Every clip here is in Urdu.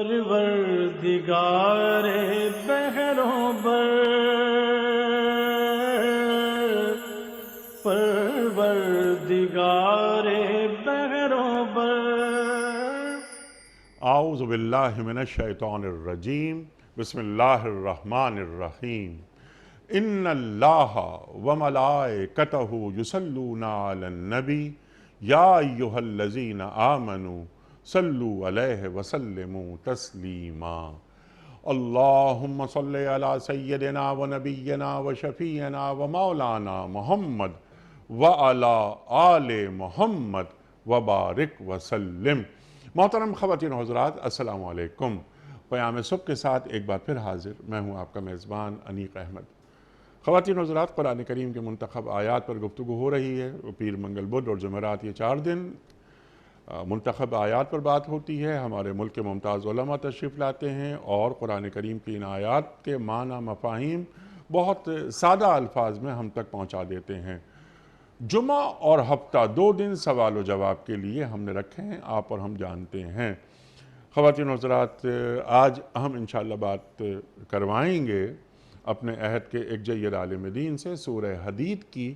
پروردگار بحروں بر، پروردگار بحروں بر۔ اعوذ باللہ من الشیطان الرجیم، بسم اللہ الرحمن الرحیم۔ ان اللہ وملائکتہ یصلون علی النبی یا ایہا الذین آمنوا صلوا علیہ وسلموا تسلیما۔ اللہم صلی علی سیدنا و نبینا و شفیعنا و مولانا محمد وعلی آل محمد وبارک وسلم۔ محترم خواتین و حضرات، السلام علیکم۔ پیام صبح کے ساتھ ایک بار پھر حاضر، میں ہوں آپ کا میزبان انیق احمد۔ خواتین و حضرات، قرآن کریم کے منتخب آیات پر گفتگو ہو رہی ہے۔ پیر، منگل، بدھ اور جمعرات، یہ 4 دن منتخب آیات پر بات ہوتی ہے۔ ہمارے ملک کے ممتاز علماء تشریف لاتے ہیں اور قرآن کریم کی ان آیات کے معنی، مفاہیم بہت سادہ الفاظ میں ہم تک پہنچا دیتے ہیں۔ جمعہ اور ہفتہ 2 دن سوال و جواب کے لیے ہم نے رکھے ہیں، آپ اور ہم جانتے ہیں۔ خواتین و حضرات، آج ہم انشاءاللہ بات کروائیں گے اپنے عہد کے ایک جید عالم دین سے سورہ حدید کی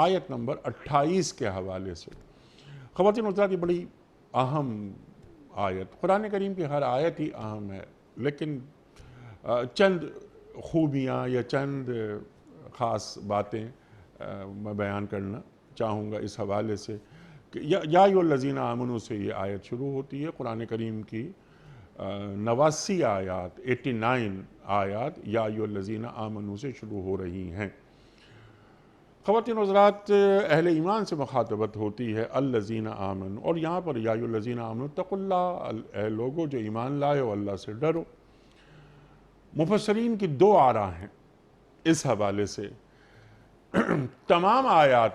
آیت نمبر 28 کے حوالے سے۔ خواتین و حضرات، یہ بڑی اہم آیت، قرآن کریم کی ہر آیت ہی اہم ہے، لیکن چند خوبیاں یا چند خاص باتیں میں بیان کرنا چاہوں گا اس حوالے سے کہ یا ایھا الذین آمنوا سے یہ آیت شروع ہوتی ہے۔ قرآن کریم کی 89 آیات، 89 آیات یا ایھا الذین آمنوا سے شروع ہو رہی ہیں۔ خواتین و حضرات، اہل ایمان سے مخاطبت ہوتی ہے الذین آمنوا، اور یہاں پر یا ایھا الذین آمنوا اتقوا اللہ، اے لوگو جو ایمان لائے ہو اللہ سے ڈرو۔ مفسرین کی 2 آراء ہیں اس حوالے سے۔ تمام آیات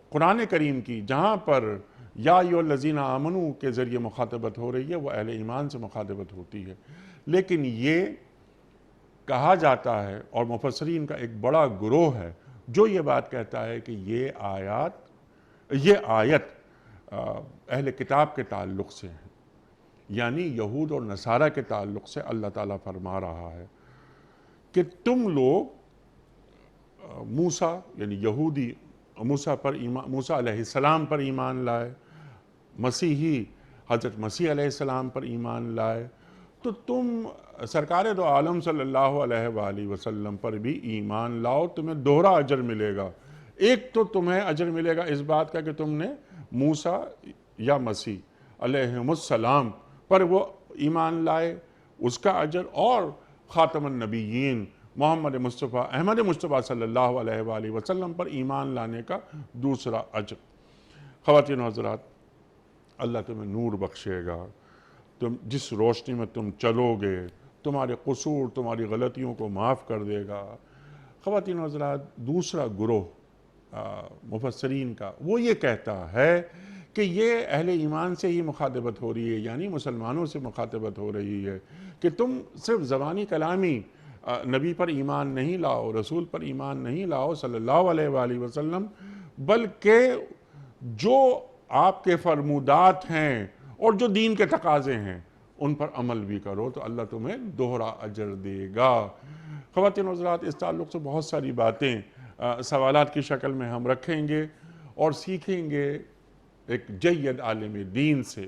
قرآن کریم کی جہاں پر یا ایھا الذین آمنوا کے ذریعے مخاطبت ہو رہی ہے وہ اہل ایمان سے مخاطبت ہوتی ہے، لیکن یہ کہا جاتا ہے اور مفسرین کا ایک بڑا گروہ ہے جو یہ بات کہتا ہے کہ یہ آیت اہل کتاب کے تعلق سے ہے، یعنی یہود اور نصارہ کے تعلق سے اللہ تعالیٰ فرما رہا ہے کہ تم لوگ موسیٰ یعنی یہودی موسیٰ علیہ السلام پر ایمان لائے، مسیحی حضرت مسیح علیہ السلام پر ایمان لائے، تو تم سرکار دو عالم صلی اللہ علیہ وآلہ وسلم پر بھی ایمان لاؤ، تمہیں دوہرا اجر ملے گا۔ ایک تو تمہیں اجر ملے گا اس بات کا کہ تم نے موسیٰ یا مسیح علیہ السلام پر وہ ایمان لائے، اس کا اجر، اور خاتم النبیین محمد مصطفیٰ احمد مصطفیٰ صلی اللہ علیہ وآلہ وسلم پر ایمان لانے کا دوسرا اجر۔ خواتین و حضرات، اللہ تمہیں نور بخشے گا، تم جس روشنی میں تم چلو گے تمہارے قصور، تمہاری غلطیوں کو معاف کر دے گا۔ خواتین و حضرات، دوسرا گروہ مفسرین کا وہ یہ کہتا ہے کہ یہ اہل ایمان سے ہی مخاطبت ہو رہی ہے، یعنی مسلمانوں سے مخاطبت ہو رہی ہے کہ تم صرف زبانی کلامی نبی پر ایمان نہیں لاؤ، رسول پر ایمان نہیں لاؤ صلی اللہ علیہ وآلہ وسلم، بلکہ جو آپ کے فرمودات ہیں اور جو دین کے تقاضے ہیں ان پر عمل بھی کرو تو اللہ تمہیں دوہرا اجر دے گا۔ خواتین و حضرات، اس تعلق سے بہت ساری باتیں سوالات کی شکل میں ہم رکھیں گے اور سیکھیں گے ایک جید عالم دین سے۔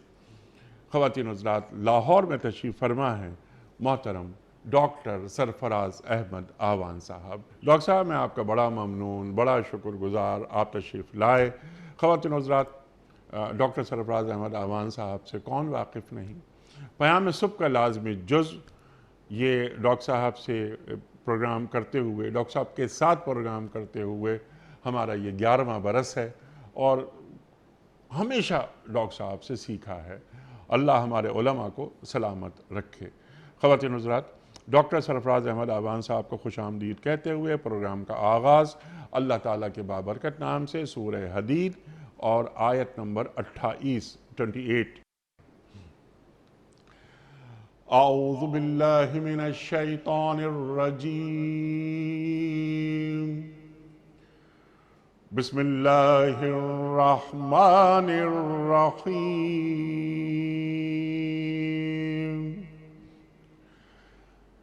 خواتین و حضرات، لاہور میں تشریف فرما ہیں محترم ڈاکٹر سرفراز احمد آوان صاحب۔ ڈاکٹر صاحب، میں آپ کا بڑا ممنون، بڑا شکر گزار، آپ تشریف لائے۔ خواتین و حضرات، ڈاکٹر سرفراز احمد آوان صاحب سے کون واقف نہیں؟ پیام صبح کا لازمی جزء، یہ ڈاکٹر صاحب سے پروگرام کرتے ہوئے، ڈاکٹر صاحب کے ساتھ پروگرام کرتے ہوئے ہمارا یہ 11واں برس ہے اور ہمیشہ ڈاکٹر صاحب سے سیکھا ہے۔ اللہ ہمارے علماء کو سلامت رکھے۔ خواتین و حضرات، ڈاکٹر سرفراز احمد آوان صاحب کو خوش آمدید کہتے ہوئے پروگرام کا آغاز اللہ تعالیٰ کے بابرکت نام سے سورہ حدید اور آیت نمبر 28۔ اعوذ باللہ من الشیطان الرجیم، بسم اللہ الرحمن الرحیم۔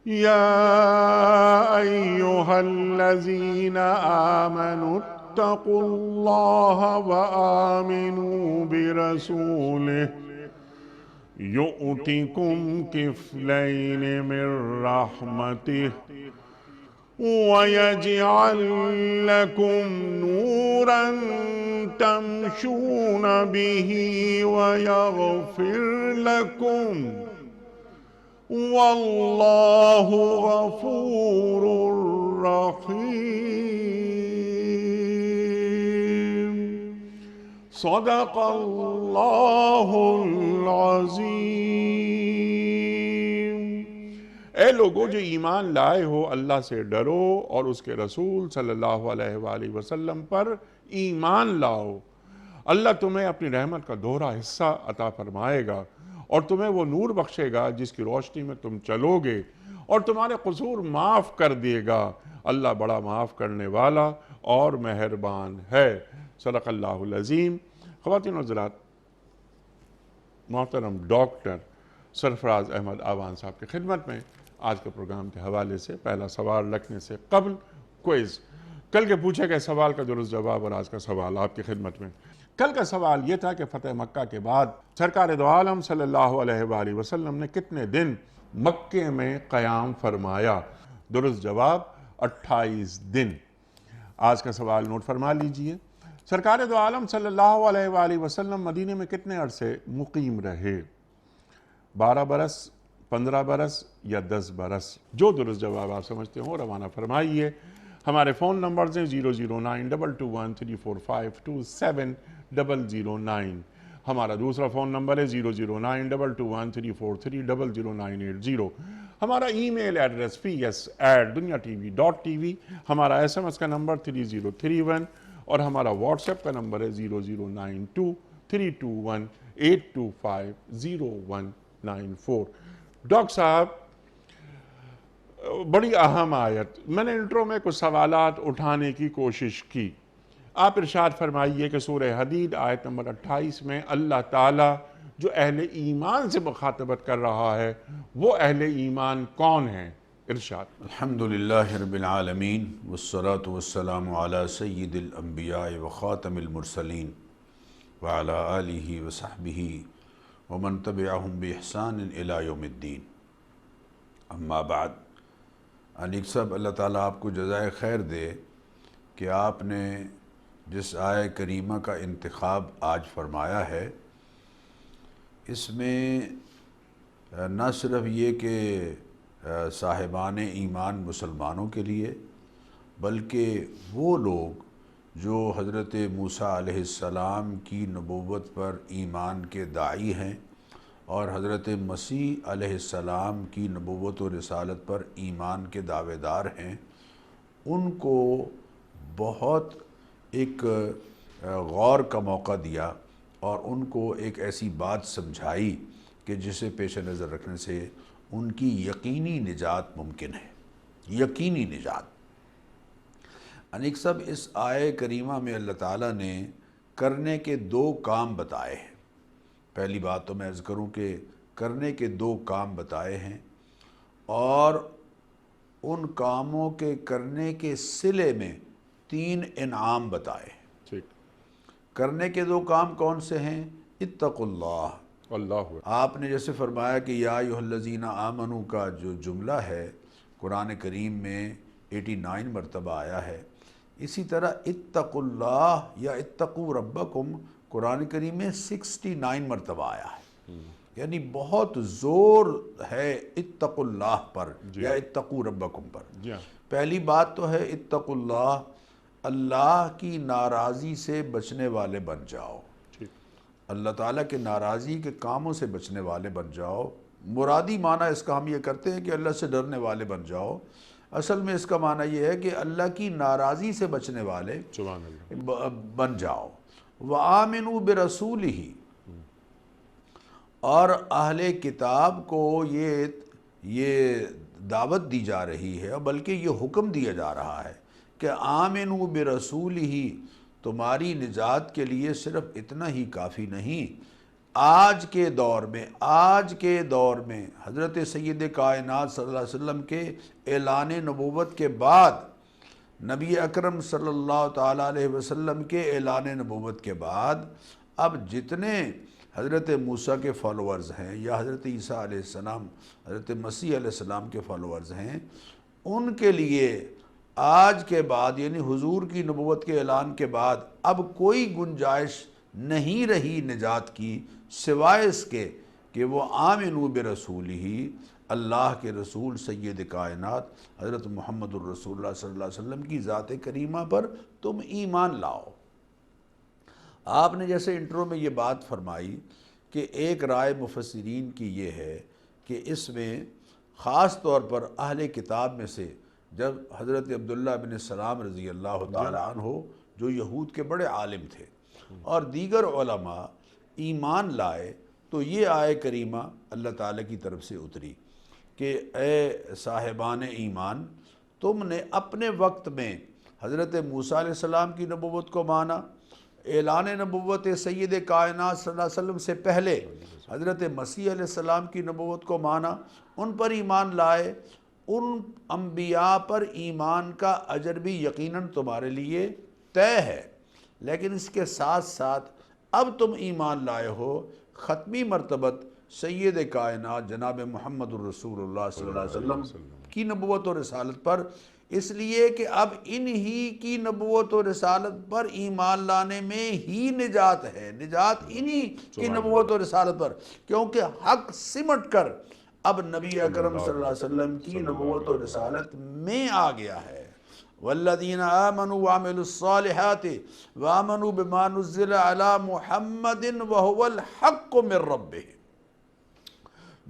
يا أيها الذين آمنوا اتقوا الله وآمنوا برسوله يؤتكم كفلين من رحمته ويجعل لكم نورا تمشون به ويغفر لكم والله غفور رحيم صدق اللہ العظیم۔ اے لوگو جو ایمان لائے ہو، اللہ سے ڈرو اور اس کے رسول صلی اللہ علیہ وآلہ وسلم پر ایمان لاؤ۔ اللہ تمہیں اپنی رحمت کا دوہرا حصہ عطا فرمائے گا اور تمہیں وہ نور بخشے گا جس کی روشنی میں تم چلو گے، اور تمہارے قصور معاف کر دے گا۔ اللہ بڑا معاف کرنے والا اور مہربان ہے۔ صدق اللہ العظیم۔ خواتین و حضرات، محترم ڈاکٹر سرفراز احمد آوان صاحب کی خدمت میں آج کے پروگرام کے حوالے سے پہلا سوال رکھنے سے قبل کوئز۔ کل کے پوچھے گئے سوال کا درست جواب اور آج کا سوال آپ کی خدمت میں۔ کل کا سوال یہ تھا کہ فتح مکہ کے بعد سرکار دو عالم صلی اللہ علیہ وآلہ وسلم نے کتنے دن مکے میں قیام فرمایا؟ درست جواب 28 دن۔ آج کا سوال نوٹ فرما لیجئے۔ سرکار دو عالم صلی اللہ علیہ وآلہ وسلم مدینے میں کتنے عرصے مقیم رہے؟ 12 برس، 15 برس یا 10 برس؟ جو درست جواب آپ سمجھتے ہوں روانہ فرمائیے۔ ہمارے فون نمبرز ہیں 00922134527 ہمارا دوسرا فون نمبر ہے 009221343000980۔ ہمارا ای میل ایڈریس ps@duniatv.tv، ہمارا SMS کا نمبر 3031 اور ہمارا واٹس ایپ کا نمبر ہے 0092321825019 ڈاکٹر صاحب، بڑی اہم آیت، میں نے انٹرو میں کچھ سوالات اٹھانے کی کوشش کی۔ آپ ارشاد فرمائیے کہ سورہ حدید آیت نمبر 28 میں اللہ تعالیٰ جو اہل ایمان سے مخاطبت کر رہا ہے وہ اہل ایمان کون ہیں؟ ارشاد۔ الحمدللہ رب العالمین والصلاة والسلام علی سید الانبیاء وخاتم المرسلین وعلی آلہ وصحبہ ومن تبعہم بإحسان الی یوم الدین، اما بعد۔ انیک صاحب، اللہ تعالیٰ آپ کو جزائے خیر دے کہ آپ نے جس آیہ کریمہ کا انتخاب آج فرمایا ہے، اس میں نہ صرف یہ کہ صاحبان ایمان مسلمانوں کے لیے، بلکہ وہ لوگ جو حضرت موسیٰ علیہ السلام کی نبوت پر ایمان کے داعی ہیں اور حضرت مسیح علیہ السلام کی نبوت و رسالت پر ایمان کے دعوے دار ہیں، ان کو بہت ایک غور کا موقع دیا اور ان کو ایک ایسی بات سمجھائی کہ جسے پیش نظر رکھنے سے ان کی یقینی نجات ممکن ہے، یقینی نجات۔ انیک صاحب، اس آیہ کریمہ میں اللہ تعالیٰ نے کرنے کے 2 کام بتائے ہیں۔ پہلی بات تو میں عرض کروں کہ کرنے کے 2 کام بتائے ہیں اور ان کاموں کے کرنے کے صلے میں 3 انعام بتائے ہیں۔ ٹھیک۔ کرنے کے 2 کام کون سے ہیں؟ اتقوا اللہ۔ اللہ آپ نے جیسے فرمایا کہ یا ایھا الذین آمنوا کا جو جملہ ہے قرآن کریم میں 89 مرتبہ آیا ہے، اسی طرح اتقوا اللہ یا اتقوا ربکم قرآن کریم میں 69 مرتبہ آیا ہے۔ یعنی بہت زور ہے اتقوا اللہ پر یا اتقوا ربکم پر۔ پہلی بات تو ہے اتقوا اللہ، اللہ کی ناراضی سے بچنے والے بن جاؤ، اللہ تعالیٰ کے ناراضی کے کاموں سے بچنے والے بن جاؤ۔ مرادی معنی اس کا ہم یہ کرتے ہیں کہ اللہ سے ڈرنے والے بن جاؤ، اصل میں اس کا معنی یہ ہے کہ اللہ کی ناراضی سے بچنے والے بن جاؤ۔ وَآمِنُوا بِرَسُولِهِ، اور اہل کتاب کو یہ دعوت دی جا رہی ہے، بلکہ یہ حکم دیا جا رہا ہے کہ آمنوا برسولہ، تمہاری نجات کے لیے صرف اتنا ہی کافی نہیں، آج کے دور میں حضرت سید کائنات صلی اللہ علیہ وسلم کے اعلان نبوت کے بعد، نبی اکرم صلی اللہ تعالیٰ علیہ وسلم کے اعلان نبوت کے بعد، اب جتنے حضرت موسیٰ کے فالوورز ہیں یا حضرت عیسیٰ علیہ السلام، حضرت مسیح علیہ السلام کے فالوورز ہیں، ان کے لیے آج کے بعد یعنی حضور کی نبوت کے اعلان کے بعد اب کوئی گنجائش نہیں رہی نجات کی، سوائے اس کے کہ وہ آمنوا برسولہ، اللہ کے رسول سید کائنات حضرت محمد الرسول اللہ صلی اللہ علیہ وسلم کی ذات کریمہ پر تم ایمان لاؤ۔ آپ نے جیسے انٹرو میں یہ بات فرمائی کہ ایک رائے مفسرین کی یہ ہے کہ اس میں خاص طور پر اہل کتاب میں سے جب حضرت عبداللہ بن سلام رضی اللہ تعالیٰ عنہ جو یہود کے بڑے عالم تھے اور دیگر علماء ایمان لائے، تو یہ آیہ کریمہ اللہ تعالیٰ کی طرف سے اتری کہ اے صاحبان ایمان، تم نے اپنے وقت میں حضرت موسیٰ علیہ السلام کی نبوت کو مانا، اعلان نبوت سید کائنات صلی اللہ علیہ وسلم سے پہلے حضرت مسیح علیہ السلام کی نبوت کو مانا، ان پر ایمان لائے، ان انبیاء پر ایمان کا اجر بھی یقیناً تمہارے لیے طے ہے، لیکن اس کے ساتھ ساتھ اب تم ایمان لائے ہو ختمی مرتبت سید کائنات جناب محمد الرسول اللہ صلی اللہ علیہ وسلم کی نبوت و رسالت پر، اس لیے کہ اب انہی کی نبوت و رسالت پر ایمان لانے میں ہی نجات ہے، نجات انہی کی نبوت و رسالت پر، کیونکہ حق سمٹ کر اب نبی اکرم صلی اللہ علیہ وسلم کی نبوت و رسالت میں آ گیا ہے۔ والذین آمنوا وعملوا الصالحات وآمنوا بما نزل علی محمد وهو الحق من ربهم،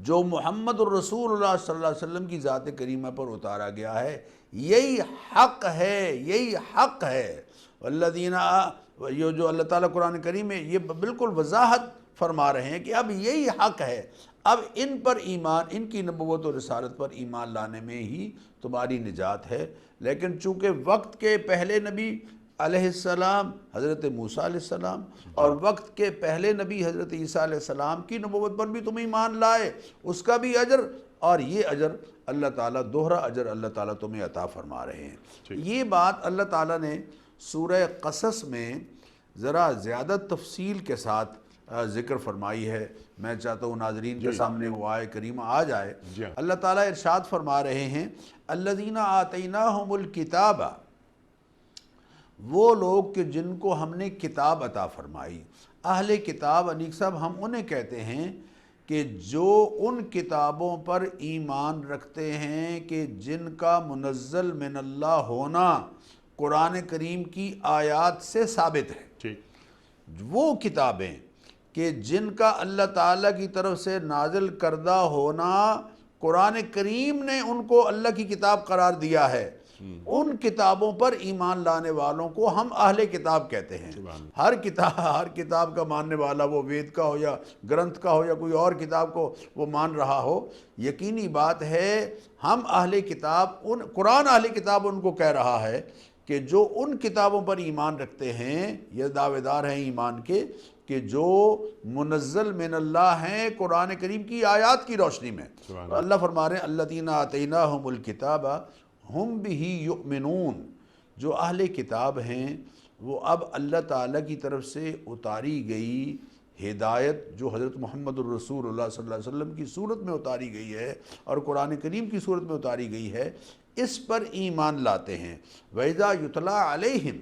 جو محمد الرسول اللہ صلی اللہ علیہ وسلم کی ذات کریمہ پر اتارا گیا ہے یہی حق ہے، یہی حق ہے۔ والذین یہ جو اللہ تعالیٰ قرآن کریم میں یہ بالکل وضاحت فرما رہے ہیں کہ اب یہی حق ہے، اب ان پر ایمان، ان کی نبوت و رسالت پر ایمان لانے میں ہی تمہاری نجات ہے۔ لیکن چونکہ وقت کے پہلے نبی علیہ السلام حضرت موسیٰ علیہ السلام اور وقت کے پہلے نبی حضرت عیسیٰ علیہ السلام کی نبوت پر بھی تم ایمان لائے، اس کا بھی اجر اور یہ اجر اللہ تعالیٰ، دوہرا اجر اللہ تعالیٰ تمہیں عطا فرما رہے ہیں۔ یہ بات اللہ تعالیٰ نے سورہ قصص میں ذرا زیادہ تفصیل کے ساتھ ذکر فرمائی ہے، میں چاہتا ہوں ناظرین کے سامنے وہ آیہ کریمہ آ جائے۔ اللہ تعالیٰ ارشاد فرما رہے ہیں الذین آتیناہم الکتاب، وہ لوگ کہ جن کو ہم نے کتاب عطا فرمائی۔ اہل کتاب انیق صاحب ہم انہیں کہتے ہیں کہ جو ان کتابوں پر ایمان رکھتے ہیں کہ جن کا منزل من اللہ ہونا قرآن کریم کی آیات سے ثابت ہے، وہ کتابیں کہ جن کا اللہ تعالیٰ کی طرف سے نازل کردہ ہونا قرآن کریم نے ان کو اللہ کی کتاب قرار دیا ہے، ان کتابوں پر ایمان لانے والوں کو ہم اہل کتاب کہتے ہیں۔ ہر کتاب کا ماننے والا، وہ وید کا ہو یا گرنتھ کا ہو یا کوئی اور کتاب کو وہ مان رہا ہو، یقینی بات ہے ہم اہل کتاب، قرآن اہل کتاب ان کو کہہ رہا ہے کہ جو ان کتابوں پر ایمان رکھتے ہیں، یہ دعوے دار ہیں ایمان کے کہ جو منزل من اللہ ہیں قرآن کریم کی آیات کی روشنی میں۔ اللہ فرما رہے ہیں الذین آتیناہم الکتاب ہم بہ یؤمنون، جو اہل کتاب ہیں وہ اب اللہ تعالیٰ کی طرف سے اتاری گئی ہدایت جو حضرت محمد الرسول اللہ صلی اللہ علیہ وسلم کی صورت میں اتاری گئی ہے اور قرآن کریم کی صورت میں اتاری گئی ہے، اس پر ایمان لاتے ہیں۔ وَإِذَا يُتْلَىٰ عَلَيْهِمْ،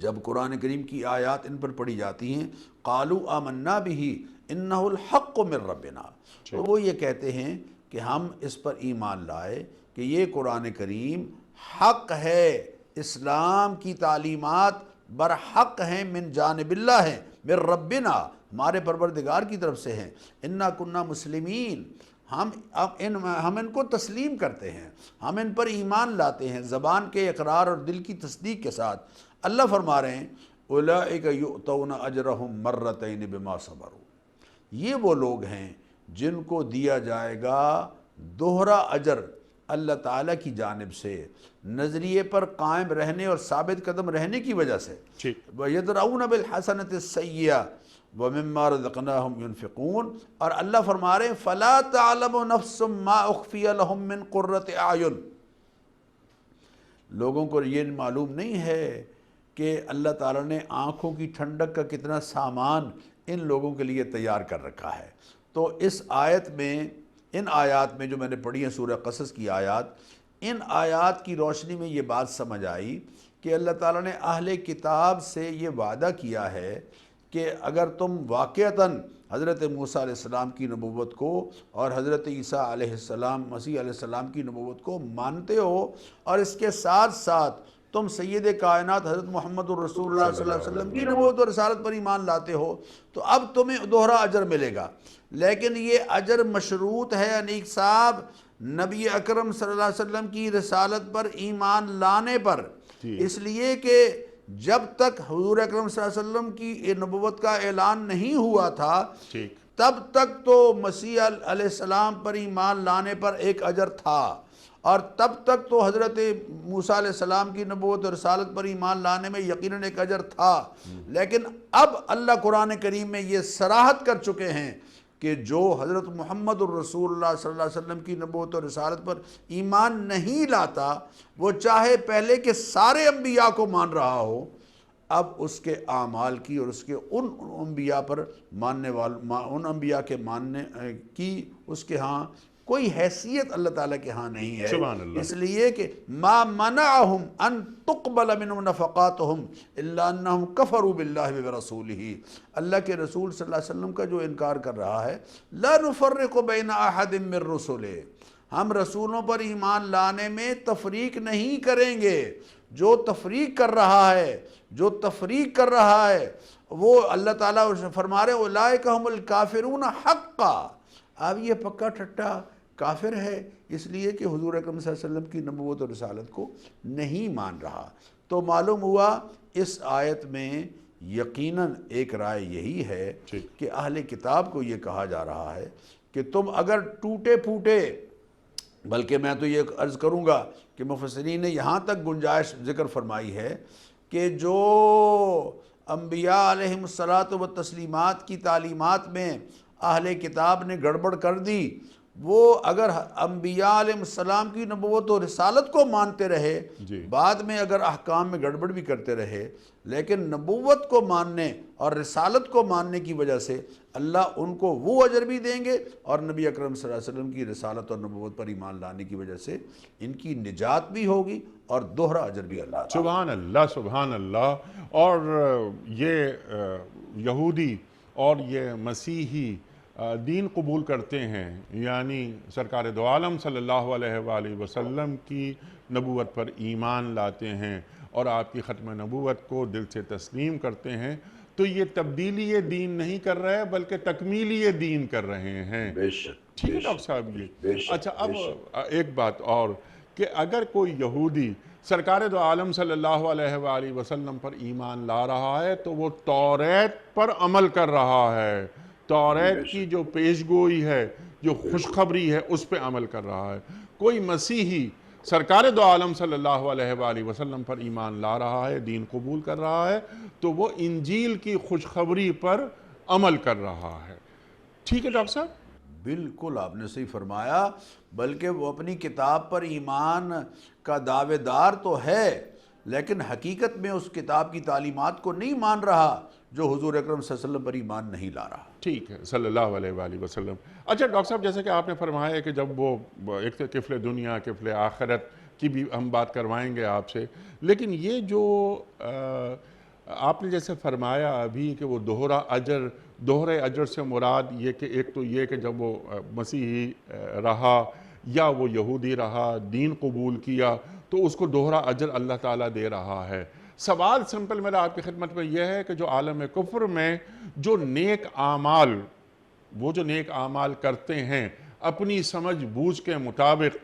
جب قرآن کریم کی آیات ان پر پڑھی جاتی ہیں، قَالُوا آمَنَّا بِهِ إِنَّهُ الْحَقُّ مِن رَبِّنَا، تو وہ یہ کہتے ہیں کہ ہم اس پر ایمان لائے کہ یہ قرآن کریم حق ہے، اسلام کی تعلیمات برحق ہیں، من جانب اللہ ہیں، من ربنا، ہمارے پروردگار کی طرف سے ہیں، انا کننا مسلمین، ہم ان کو تسلیم کرتے ہیں، ہم ان پر ایمان لاتے ہیں زبان کے اقرار اور دل کی تصدیق کے ساتھ۔ اللہ فرما رہے ہیں اولئک یؤتون اجرہم مرتین بما صبروا، یہ وہ لوگ ہیں جن کو دیا جائے گا دوہرا اجر اللہ تعالیٰ کی جانب سے، نظریے پر قائم رہنے اور ثابت قدم رہنے کی وجہ سے۔ وَيَدْرَؤُونَ بِالْحَسَنَةِ السَّيِّئَةِ، وَمِمَّا رَزَقْنَاهُمْ يُنْفِقُونَ، اور اللہ فرما رہے ہیں فَلَا تَعْلَمُ نَفْسٌ مَّا أُخْفِيَ لَهُم مِّن قُرَّةِ أَعْيُن، لوگوں کو یہ معلوم نہیں ہے کہ اللہ تعالیٰ نے آنکھوں کی ٹھنڈک کا کتنا سامان ان لوگوں کے لیے تیار کر رکھا ہے۔ تو اس آیت میں، ان آیات میں جو میں نے پڑھی ہیں سورہ قصص کی آیات، ان آیات کی روشنی میں یہ بات سمجھ آئی کہ اللہ تعالیٰ نے اہل کتاب سے یہ وعدہ کیا ہے کہ اگر تم واقعتاً حضرت موسیٰ علیہ السلام کی نبوت کو اور حضرت عیسیٰ علیہ السلام، مسیح علیہ السلام کی نبوت کو مانتے ہو، اور اس کے ساتھ ساتھ تم سید کائنات حضرت محمد الرسول اللہ صلی اللہ علیہ وسلم کی نبوت اور رسالت پر ایمان لاتے ہو، تو اب تمہیں دوہرا اجر ملے گا۔ لیکن یہ اجر مشروط ہے انیک صاحب نبی اکرم صلی اللہ علیہ وسلم کی رسالت پر ایمان لانے پر، اس لیے کہ جب تک حضور اکرم صلی اللہ علیہ وسلم کی نبوت کا اعلان نہیں ہوا تھا تب تک تو مسیح علیہ السلام پر ایمان لانے پر ایک اجر تھا، اور تب تک تو حضرت موسیٰ علیہ السلام کی نبوت اور رسالت پر ایمان لانے میں یقیناً ایک اجر تھا۔ لیکن اب اللہ قرآن کریم میں یہ صراحت کر چکے ہیں کہ جو حضرت محمد الرسول اللہ صلی اللہ علیہ وسلم کی نبوت اور رسالت پر ایمان نہیں لاتا، وہ چاہے پہلے کے سارے انبیاء کو مان رہا ہو، اب اس کے اعمال کی اور اس کے ان انبیاء پر ماننے ان انبیاء کے ماننے کی اس کے ہاں کوئی حیثیت اللہ تعالیٰ کے ہاں نہیں ہے۔ سبحان اللہ۔ اس لیے کہ ما منعہم ان تقبل منہم نفقاتہم الا انہم کفروا باللہ ورسولہ، اللہ کے رسول صلی اللہ علیہ وسلم کا جو انکار کر رہا ہے، لا نفرق بین احد من رسلہ، ہم رسولوں پر ایمان لانے میں تفریق نہیں کریں گے۔ جو تفریق کر رہا ہے وہ اللہ تعالیٰ فرما رہے اولئک هم الکافرون حقا، اب یہ پکا ٹھٹا کافر ہے، اس لیے کہ حضور اکرم صلی اللہ علیہ وسلم کی نبوت اور رسالت کو نہیں مان رہا۔ تو معلوم ہوا اس آیت میں یقیناً ایک رائے یہی ہے کہ اہل کتاب کو یہ کہا جا رہا ہے کہ تم اگر ٹوٹے پھوٹے، بلکہ میں تو یہ عرض کروں گا کہ مفسرین نے یہاں تک گنجائش ذکر فرمائی ہے کہ جو انبیاء علیہم الصلاۃ والتسلیمات کی تعلیمات میں اہل کتاب نے گڑبڑ کر دی، وہ اگر انبیاء علیہ السلام کی نبوت و رسالت کو مانتے رہے، بعد میں اگر احکام میں گڑبڑ بھی کرتے رہے، لیکن نبوت کو ماننے اور رسالت کو ماننے کی وجہ سے اللہ ان کو وہ اجر بھی دیں گے، اور نبی اکرم صلی اللہ علیہ وسلم کی رسالت اور نبوت پر ایمان لانے کی وجہ سے ان کی نجات بھی ہوگی اور دوہرا اجر بھی اللہ تعالیٰ۔ سبحان اللہ، سبحان اللہ۔ اور یہ یہودی اور یہ مسیحی دین قبول کرتے ہیں، یعنی سرکار دو عالم صلی اللہ علیہ وآلہ وسلم کی نبوت پر ایمان لاتے ہیں اور آپ کی ختم نبوت کو دل سے تسلیم کرتے ہیں، تو یہ تبدیلی دین نہیں کر رہے بلکہ تکمیلی دین کر رہے ہیں۔ بے شک، ٹھیک ہے ڈاکٹر صاحب یہ اچھا، اب ایک بات اور کہ اگر کوئی یہودی سرکار دو عالم صلی اللہ علیہ وآلہ وسلم پر ایمان لا رہا ہے تو وہ توریت پر عمل کر رہا ہے، توریت کی جو پیشگوئی ہے، جو خوشخبری ہے، اس پہ عمل کر رہا ہے۔ کوئی مسیحی سرکار دو عالم صلی اللہ علیہ وآلہ وسلم پر ایمان لا رہا ہے، دین قبول کر رہا ہے، تو وہ انجیل کی خوشخبری پر عمل کر رہا ہے۔ ٹھیک ہے ڈاکٹر صاحب؟ بالکل آپ نے صحیح فرمایا، بلکہ وہ اپنی کتاب پر ایمان کا دعوے دار تو ہے، لیکن حقیقت میں اس کتاب کی تعلیمات کو نہیں مان رہا، جو حضور اکرم صلی اللہ علیہ وسلم پر ایمان نہیں لا رہا۔ ٹھیک ہے، صلی اللہ علیہ وآلہ وسلم۔ اچھا ڈاکٹر صاحب، جیسے کہ آپ نے فرمایا کہ جب وہ ایک تو کفل دنیا، کفل آخرت کی بھی ہم بات کروائیں گے آپ سے، لیکن یہ جو آپ نے جیسے فرمایا ابھی کہ وہ دوہرے اجر سے مراد یہ کہ ایک تو یہ کہ جب وہ مسیحی رہا یا وہ یہودی رہا، دین قبول کیا، تو اس کو دوہرا اجر اللہ تعالیٰ دے رہا ہے۔ سوال سمپل میرا آپ کی خدمت میں یہ ہے کہ جو عالم کفر میں جو نیک اعمال، وہ جو نیک اعمال کرتے ہیں اپنی سمجھ بوجھ کے مطابق،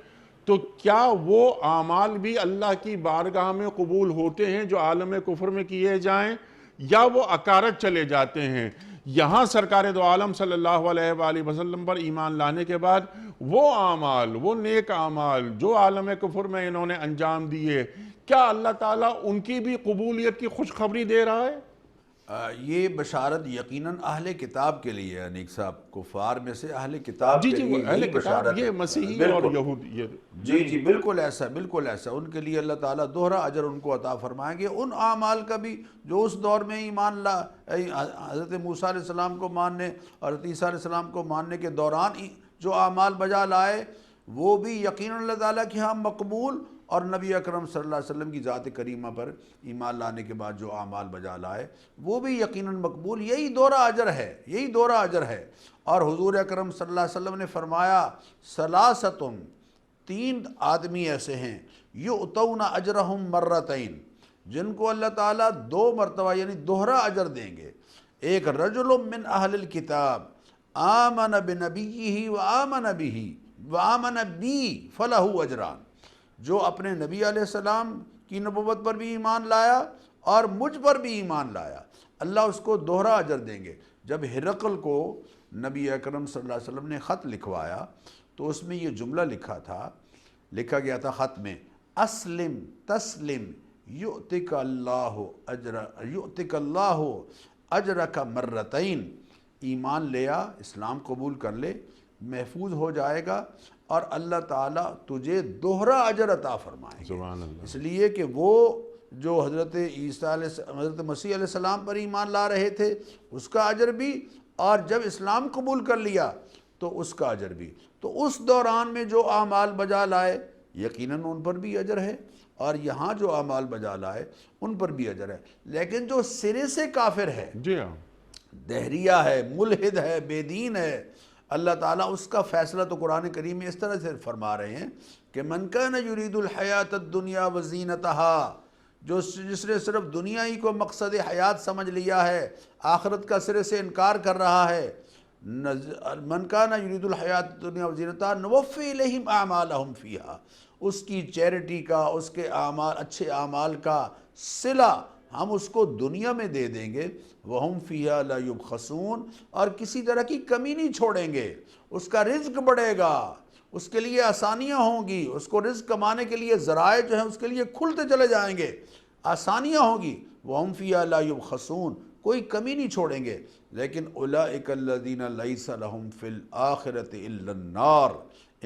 تو کیا وہ اعمال بھی اللہ کی بارگاہ میں قبول ہوتے ہیں جو عالم کفر میں کیے جائیں، یا وہ اکارت چلے جاتے ہیں؟ یہاں سرکار دو عالم صلی اللہ علیہ وآلہ وسلم پر ایمان لانے کے بعد وہ اعمال، وہ نیک اعمال جو عالم کفر میں انہوں نے انجام دیے، کیا اللہ تعالیٰ ان کی بھی قبولیت کی خوشخبری دے رہا ہے؟ یہ بشارت یقیناً اہل کتاب کے لیے ہے انیک صاحب، کفار میں سے اہل کتاب جی کے جی، وہ لیے اہل یہی کتاب بشارت یہ ہے۔ مسیحی اور بالکل، یہود یہ جی جی بالکل ایسا، بالکل ایسا، ان کے لیے اللہ تعالیٰ دوہرا اجر ان کو عطا فرمائیں گے، ان اعمال کا بھی جو اس دور میں ایمان حضرت موسیٰ علیہ السلام کو ماننے اور حضرت عیسیٰ علیہ السلام کو ماننے کے دوران جو اعمال بجا لائے وہ بھی یقیناً اللہ تعالیٰ کے ہاں مقبول، اور نبی اکرم صلی اللہ علیہ وسلم کی ذات کریمہ پر ایمان لانے کے بعد جو اعمال بجا لائے وہ بھی یقیناً مقبول۔ یہی دوہرا اجر ہے، یہی دوہرا اجر ہے۔ اور حضور اکرم صلی اللہ علیہ وسلم نے فرمایا ثلاثۃ، تین آدمی ایسے ہیں یؤتون اجرہم مرتین، جن کو اللہ تعالیٰ دو مرتبہ یعنی دوہرا اجر دیں گے۔ ایک رجل من اہل الکتاب آمن بنبیہ وآمن بہ وآمن بی فلہ اجران، جو اپنے نبی علیہ السلام کی نبوت پر بھی ایمان لایا اور مجھ پر بھی ایمان لایا، اللہ اس کو دوہرا اجر دیں گے۔ جب ہرقل کو نبی اکرم صلی اللہ علیہ وسلم نے خط لکھوایا تو اس میں یہ جملہ لکھا گیا تھا خط میں، اسلم تسلم یؤتک اللہ اجرک مرتین، ایمان لیا، اسلام قبول کر لے، محفوظ ہو جائے گا اور اللہ تعالیٰ تجھے دوہرا اجر عطا فرمائیں گے۔ سبحان اللہ۔ اس لیے کہ وہ جو حضرت مسیح علیہ السلام پر ایمان لا رہے تھے اس کا اجر بھی، اور جب اسلام قبول کر لیا تو اس کا اجر بھی، تو اس دوران میں جو اعمال بجا لائے یقیناً ان پر بھی اجر ہے، اور یہاں جو اعمال بجا لائے ان پر بھی اجر ہے۔ لیکن جو سرے سے کافر ہے، جی ہاں، دہریہ ہے، ملحد ہے، بے دین ہے، اللہ تعالیٰ اس کا فیصلہ تو قرآن کریم میں اس طرح سے فرما رہے ہیں کہ من کان یرید الحیات الدنیا وزینتہا، جس نے صرف دنیا ہی کو مقصد حیات سمجھ لیا ہے، آخرت کا سرے سے انکار کر رہا ہے، من کان یرید الحیات الدنیا وزینتہا نوفی الیہم اعمالہم فیہا، اس کی چیریٹی کا، اس کے اعمال، اچھے اعمال کا صلہ ہم اس کو دنیا میں دے دیں گے، وَهُمْ فِيهَا لَا يُبْخَسُونَ، اور کسی طرح کی کمی نہیں چھوڑیں گے، اس کا رزق بڑھے گا، اس کے لیے آسانیاں ہوں گی، اس کو رزق کمانے کے لیے ذرائع جو ہیں اس کے لیے کھلتے چلے جائیں گے، آسانیاں ہوں گی، وَهُمْ فِيهَا لَا يُبْخَسُونَ، کوئی کمی نہیں چھوڑیں گے۔ لیکن اولئک الذین لیس لہم فی الآخرۃ الا النار،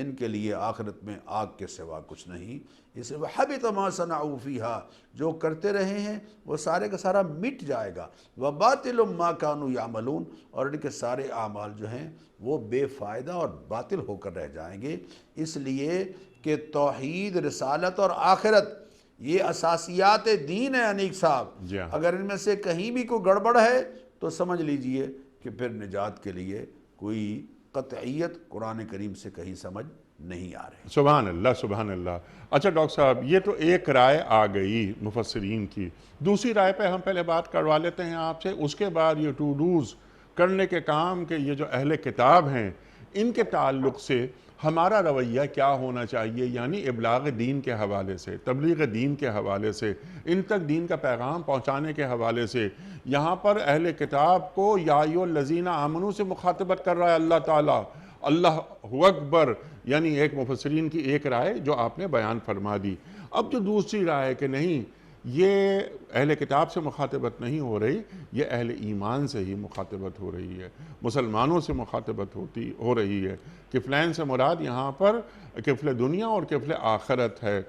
ان کے لیے آخرت میں آگ کے سوا کچھ نہیں، اسے وحبط ما صنعوا فیہا، جو کرتے رہے ہیں وہ سارے کا سارا مٹ جائے گا، وباطل ما کانوا یعملون، اور ان کے سارے اعمال جو ہیں وہ بے فائدہ اور باطل ہو کر رہ جائیں گے۔ اس لیے کہ توحید، رسالت اور آخرت یہ اساسیات دین ہے انیک صاحب، جی ہاں۔ اگر ان میں سے کہیں بھی کوئی گڑبڑ ہے تو سمجھ لیجئے کہ پھر نجات کے لیے کوئی قطعیت قرآن کریم سے کہیں سمجھ نہیں آ رہی۔ سبحان اللہ، سبحان اللہ۔ اچھا ڈاکٹر صاحب، یہ تو ایک رائے آ گئی مفسرین کی، دوسری رائے پہ ہم پہلے بات کروا لیتے ہیں آپ سے، اس کے بعد یہ ٹو ڈوز کرنے کے کام کہ یہ جو اہل کتاب ہیں ان کے تعلق سے ہمارا رویہ کیا ہونا چاہیے، یعنی ابلاغ دین کے حوالے سے، تبلیغ دین کے حوالے سے، ان تک دین کا پیغام پہنچانے کے حوالے سے۔ یہاں پر اہل کتاب کو یا ایھا الذین آمنوا سے مخاطبت کر رہا ہے اللہ تعالیٰ، اللہ اکبر، یعنی ایک مفسرین کی ایک رائے جو آپ نے بیان فرما دی۔ اب جو دوسری رائے کہ نہیں، یہ اہل کتاب سے مخاطبت نہیں ہو رہی، یہ اہل ایمان سے ہی مخاطبت ہو رہی ہے، مسلمانوں سے مخاطبت ہو رہی ہے۔ کفلین سے مراد یہاں پر کفل دنیا اور کفل آخرت ہے۔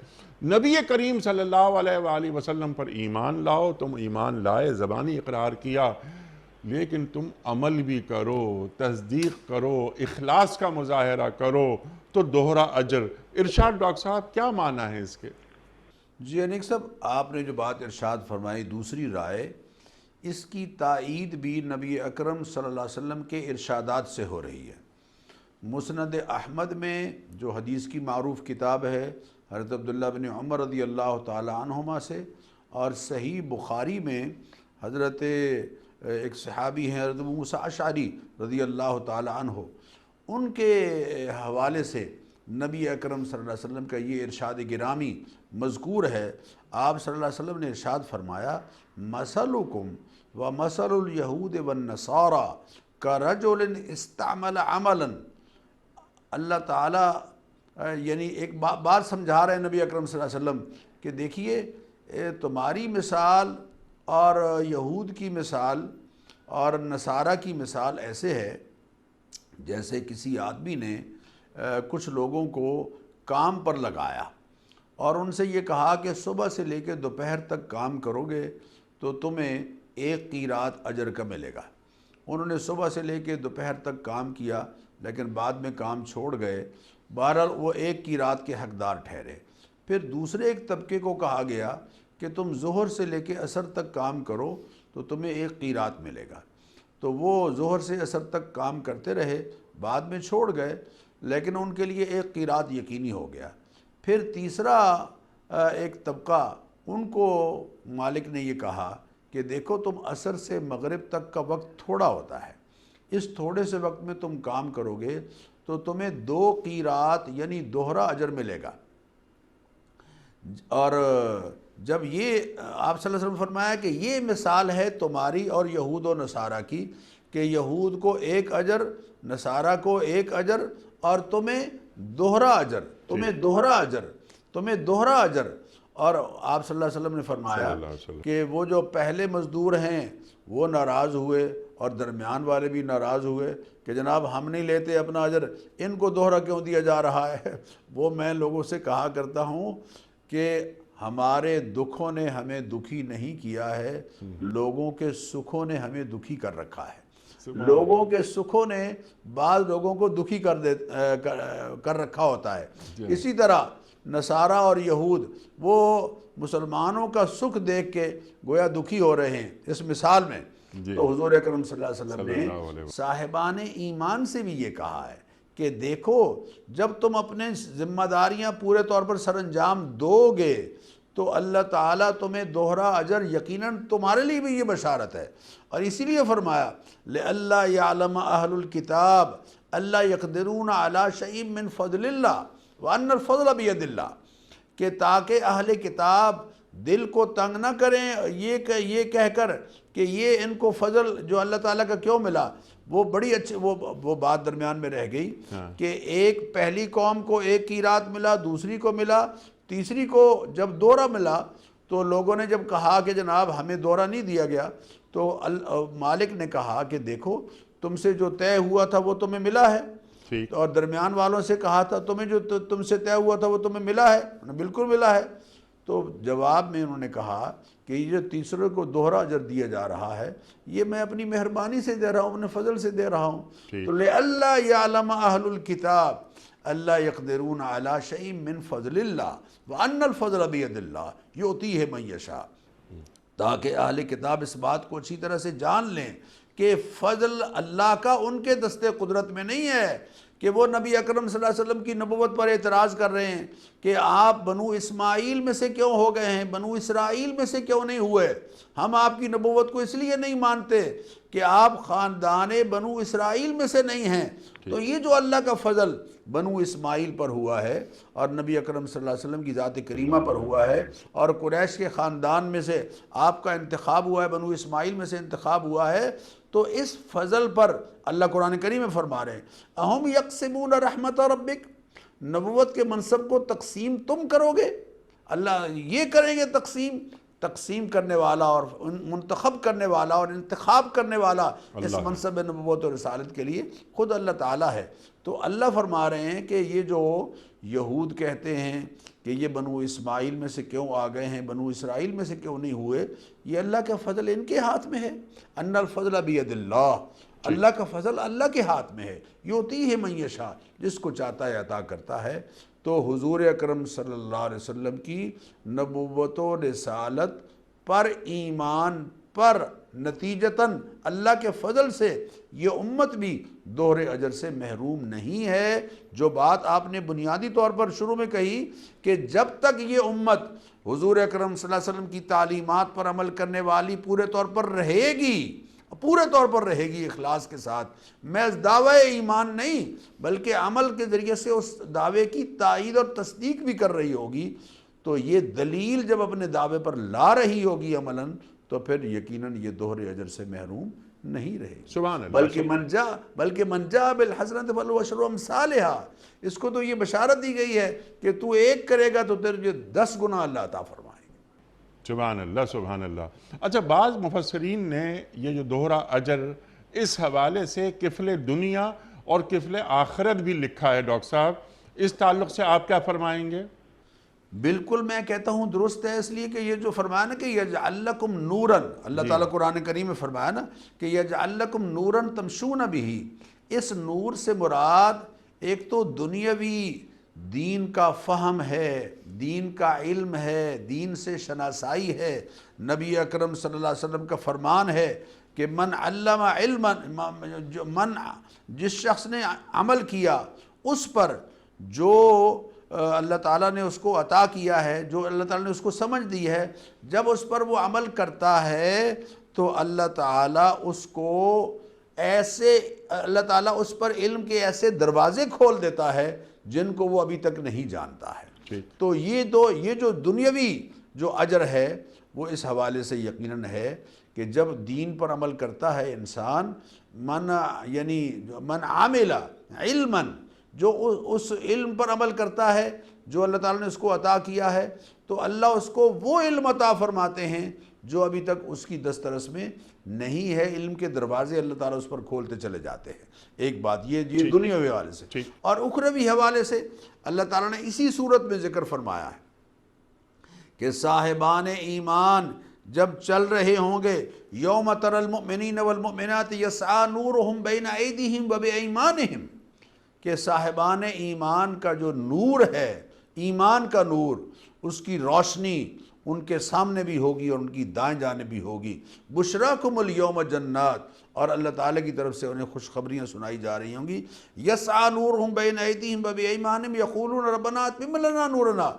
نبی کریم صلی اللہ علیہ وآلہ وسلم پر ایمان لاؤ، تم ایمان لائے، زبانی اقرار کیا، لیکن تم عمل بھی کرو، تصدیق کرو، اخلاص کا مظاہرہ کرو تو دوہرا اجر۔ ارشاد ڈاکٹر صاحب کیا معنی ہے اس کے؟ جی انیک صاحب، آپ نے جو بات ارشاد فرمائی دوسری رائے، اس کی تائید بھی نبی اکرم صلی اللہ علیہ وسلم کے ارشادات سے ہو رہی ہے۔ مسند احمد میں جو حدیث کی معروف کتاب ہے حضرت عبداللہ بن عمر رضی اللہ تعالی عنہما سے، اور صحیح بخاری میں حضرت ایک صحابی ہیں حضرت ابو موسیٰ اشعری رضی اللہ تعالی عنہ، ان کے حوالے سے نبی اکرم صلی اللہ علیہ وسلم کا یہ ارشاد گرامی مذکور ہے۔ آپ صلی اللہ علیہ وسلم نے ارشاد فرمایا، مثلکم ومثل الیہود والنصارى کرجل استعمل عملا، اللہ تعالیٰ یعنی ایک بار سمجھا رہے ہیں نبی اکرم صلی اللہ علیہ وسلم کہ دیکھیے تمہاری مثال اور یہود کی مثال اور نصارہ کی مثال ایسے ہے جیسے کسی آدمی نے کچھ لوگوں کو کام پر لگایا اور ان سے یہ کہا کہ صبح سے لے کے دوپہر تک کام کرو گے تو تمہیں 1 قیراط اجر کا ملے گا۔ انہوں نے صبح سے لے کے دوپہر تک کام کیا لیکن بعد میں کام چھوڑ گئے، بہرحال وہ 1 قیراط کے حقدار ٹھہرے۔ پھر دوسرے ایک طبقے کو کہا گیا کہ تم ظہر سے لے کے عصر تک کام کرو تو تمہیں 1 قیراط ملے گا۔ تو وہ ظہر سے عصر تک کام کرتے رہے، بعد میں چھوڑ گئے لیکن ان کے لیے 1 قیراط یقینی ہو گیا۔ پھر تیسرا ایک طبقہ، ان کو مالک نے یہ کہا کہ دیکھو تم عصر سے مغرب تک کا وقت تھوڑا ہوتا ہے، اس تھوڑے سے وقت میں تم کام کرو گے تو تمہیں 2 قیراط یعنی دوہرا اجر ملے گا۔ اور جب یہ آپ صلی اللہ علیہ وسلم فرمایا کہ یہ مثال ہے تمہاری اور یہود و نصارہ کی، کہ یہود کو 1 اجر، نصارہ کو 1 اجر، اور تمہیں دوہرا اجر، تمہیں دوہرا اجر، تمہیں دوہرا اجر۔ اور آپ صلی اللہ علیہ وسلم نے فرمایا کہ وہ جو پہلے مزدور ہیں وہ ناراض ہوئے اور درمیان والے بھی ناراض ہوئے کہ جناب ہم نہیں لیتے اپنا اجر، ان کو دوہرا کیوں دیا جا رہا ہے۔ وہ میں لوگوں سے کہا کرتا ہوں کہ ہمارے دکھوں نے ہمیں دکھی نہیں کیا ہے، لوگوں کے سکھوں نے ہمیں دکھی کر رکھا ہے۔ لوگوں کے سکھوں نے بعض لوگوں کو دکھی کر رکھا ہوتا ہے۔ اسی طرح نصارہ اور یہود وہ مسلمانوں کا سکھ دیکھ کے گویا دکھی ہو رہے ہیں اس مثال میں۔ تو حضور اکرم صلی اللہ علیہ وسلم نے صاحبان ایمان سے بھی یہ کہا ہے کہ دیکھو جب تم اپنے ذمہ داریاں پورے طور پر سر انجام دو گے تو اللہ تعالیٰ تمہیں دوہرا اجر، یقیناً تمہارے لیے بھی یہ بشارت ہے۔ اور اسی لیے فرمایا لِأَلَّا يَعْلَمَ أَهْلُ الْكِتَابِ أَلَّا يَقْدِرُونَ عَلَى شَيْءٍ مِّن فَضْلِ اللَّهِ وَأَنَّ الْفَضْلَ بِيَدِ اللَّهِ، کہ تاکہ اہل کتاب دل کو تنگ نہ کریں یہ کہہ کر کہ یہ ان کو فضل جو اللہ تعالیٰ کا کیوں ملا۔ وہ بڑی اچھی وہ بات درمیان میں رہ گئی کہ ایک پہلی قوم کو 1 قیراط ملا، دوسری کو ملا، تیسری کو جب دوہرا ملا تو لوگوں نے جب کہا کہ جناب ہمیں دوہرا نہیں دیا گیا تو مالک نے کہا کہ دیکھو تم سے جو طے ہوا تھا وہ تمہیں ملا ہے، اور درمیان والوں سے کہا تھا تمہیں جو تم سے طے ہوا تھا وہ تمہیں ملا ہے، بالکل ملا ہے۔ تو جواب میں انہوں نے کہا کہ یہ جو تیسرے کو دوہرا اجر دیا جا رہا ہے یہ میں اپنی مہربانی سے دے رہا ہوں، اپنے فضل سے دے رہا ہوں۔ تو لِأَلَّا يَعْلَمَ أَهْلُ الْكِتَابِ أَلَّا يَقْدِرُونَ عَلَى شَيْءٍ مِّن فَضْلِ اللَّهِ وَأَنَّ الْفَضْلَ بِيَدِ اللَّهِ يُؤْتِيهِ مَن يَشَاءُ، تاکہ اہل کتاب اس بات کو اچھی طرح سے جان لیں کہ فضل اللہ کا ان کے دستے قدرت میں نہیں ہے کہ وہ نبی اکرم صلی اللہ علیہ وسلم کی نبوت پر اعتراض کر رہے ہیں کہ آپ بنو اسماعیل میں سے کیوں ہو گئے ہیں، بنو اسرائیل میں سے کیوں نہیں ہوئے۔ ہم آپ کی نبوت کو اس لیے نہیں مانتے کہ آپ خاندان بنو اسرائیل میں سے نہیں ہیں۔ تو یہ جو اللہ کا فضل بنو اسماعیل پر ہوا ہے اور نبی اکرم صلی اللہ علیہ وسلم کی ذات کریمہ پر ہوا ہے اور قریش کے خاندان میں سے آپ کا انتخاب ہوا ہے، بنو اسماعیل میں سے انتخاب ہوا ہے، تو اس فضل پر اللہ قرآن کریم میں فرما رہے ہیں اَهُمْ يَقْسِمُونَ رَحْمَةَ رَبِّكَ، نبوت کے منصب کو تقسیم تم کرو گے، اللہ یہ کریں گے تقسیم کرنے والا اور منتخب کرنے والا اور انتخاب کرنے والا اس منصب نبوت و رسالت کے لیے خود اللہ تعالیٰ ہے۔ تو اللہ فرما رہے ہیں کہ یہ جو یہود کہتے ہیں کہ یہ بنو اسماعیل میں سے کیوں آ گئے ہیں، بنو اسرائیل میں سے کیوں نہیں ہوئے، یہ اللہ کا فضل ان کے ہاتھ میں ہے۔ ان الفضل بید اللہ، اللہ کا فضل اللہ کے ہاتھ میں ہے، یؤتیہ من یشاء، جس کو چاہتا ہے عطا کرتا ہے۔ تو حضور اکرم صلی اللہ علیہ وسلم کی نبوت و رسالت پر ایمان پر نتیجتاً اللہ کے فضل سے یہ امت بھی دوہرے اجر سے محروم نہیں ہے۔ جو بات آپ نے بنیادی طور پر شروع میں کہی کہ جب تک یہ امت حضور اکرم صلی اللہ علیہ وسلم کی تعلیمات پر عمل کرنے والی پورے طور پر رہے گی اخلاص کے ساتھ، محض دعوی ایمان نہیں بلکہ عمل کے ذریعے سے اس دعوے کی تائید اور تصدیق بھی کر رہی ہوگی، تو یہ دلیل جب اپنے دعوے پر لا رہی ہوگی عملاً تو پھر یقیناً یہ دوہرے اجر سے محروم نہیں رہے گی۔ سبحان اللہ۔ بلکہ من جاء بالحسنۃ فلہ عشر امثالھا، اس کو تو یہ بشارت دی گئی ہے کہ تو ایک کرے گا تو تیرے 10 گنا اللہ عطا فرمائے گا۔ سبحان اللہ سبحان اللہ۔ اچھا، بعض مفسرین نے یہ جو دوہرا اجر اس حوالے سے کفل دنیا اور کفل آخرت بھی لکھا ہے، ڈاکٹر صاحب اس تعلق سے آپ کیا فرمائیں گے؟ بالکل میں کہتا ہوں درست ہے، اس لیے کہ یہ جو فرمایا نا کہ یجعل لکم نوراً، اللہ تعالیٰ قرآن کریم میں فرمایا نا کہ یجعل لکم نوراً تمشون بہ، اس نور سے مراد ایک تو دنیاوی دین کا فہم ہے، دین کا علم ہے، دین سے شناسائی ہے۔ نبی اکرم صلی اللہ علیہ وسلم کا فرمان ہے کہ من علم علما، جس شخص نے عمل کیا اس پر جو اللہ تعالیٰ نے اس کو عطا کیا ہے، جو اللہ تعالیٰ نے اس کو سمجھ دی ہے، جب اس پر وہ عمل کرتا ہے تو اللہ تعالیٰ اس کو ایسے، اللہ تعالیٰ اس پر علم کے ایسے دروازے کھول دیتا ہے جن کو وہ ابھی تک نہیں جانتا ہے۔ تو یہ جو دنیاوی جو اجر ہے وہ اس حوالے سے یقیناً ہے کہ جب دین پر عمل کرتا ہے انسان، من عامل علما، جو اس علم پر عمل کرتا ہے جو اللہ تعالیٰ نے اس کو عطا کیا ہے، تو اللہ اس کو وہ علم عطا فرماتے ہیں جو ابھی تک اس کی دسترس میں نہیں ہے، علم کے دروازے اللہ تعالیٰ اس پر کھولتے چلے جاتے ہیں۔ ایک بات یہ دنیاوی حوالے سے، اور اخروی حوالے سے اللہ تعالیٰ نے اسی صورت میں ذکر فرمایا ہے کہ صاحبان ایمان جب چل رہے ہوں گے، یوم تری المؤمنین والمؤمنات یسعی نورہم بین ایدیہم وبایمانہم، کہ صاحبان ایمان کا جو نور ہے، ایمان کا نور، اس کی روشنی ان کے سامنے بھی ہوگی اور ان کی دائیں جانب بھی ہوگی۔ بشراکم الیوم جنات، اور اللہ تعالیٰ کی طرف سے انہیں خوشخبریاں سنائی جا رہی ہوں گی۔ یسعی نورہم بین ایدیہم وبایمانہم یقولون ربنا اتمم لنا نورنا،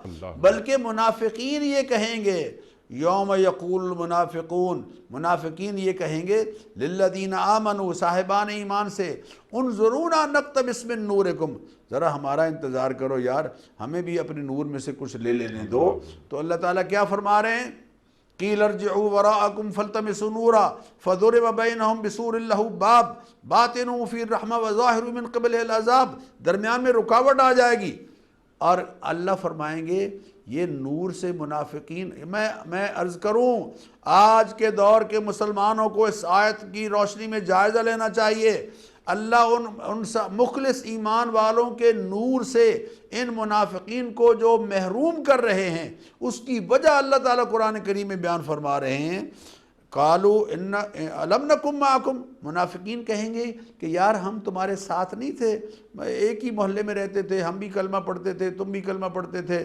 بلکہ منافقین یہ کہیں گے، یوم یقول المنافقون، منافقین یہ کہیں گے للذین آمنوا، صاحبان ایمان سے، انظرونا نقتبس من نورکم، ذرا ہمارا انتظار کرو یار، ہمیں بھی اپنے نور میں سے کچھ لے لینے دو۔ تو اللہ تعالیٰ کیا فرما رہے ہیں؟ قیل ارجعوا وراءکم فالتمسوا نورا فضرب بینہم بسور لہ باب باطنہ فی الرحمہ وظاہر من قبلہ العذاب، درمیان میں رکاوٹ آ جائے گی، اور اللہ فرمائیں گے یہ نور سے منافقین، میں عرض کروں آج کے دور کے مسلمانوں کو اس آیت کی روشنی میں جائزہ لینا چاہیے۔ اللہ ان مخلص ایمان والوں کے نور سے ان منافقین کو جو محروم کر رہے ہیں، اس کی وجہ اللہ تعالیٰ قرآن کریم میں بیان فرما رہے ہیں۔ قالوا الم نکم معکم، منافقین کہیں گے کہ یار ہم تمہارے ساتھ نہیں تھے، ایک ہی محلے میں رہتے تھے، ہم بھی کلمہ پڑھتے تھے، تم بھی کلمہ پڑھتے تھے۔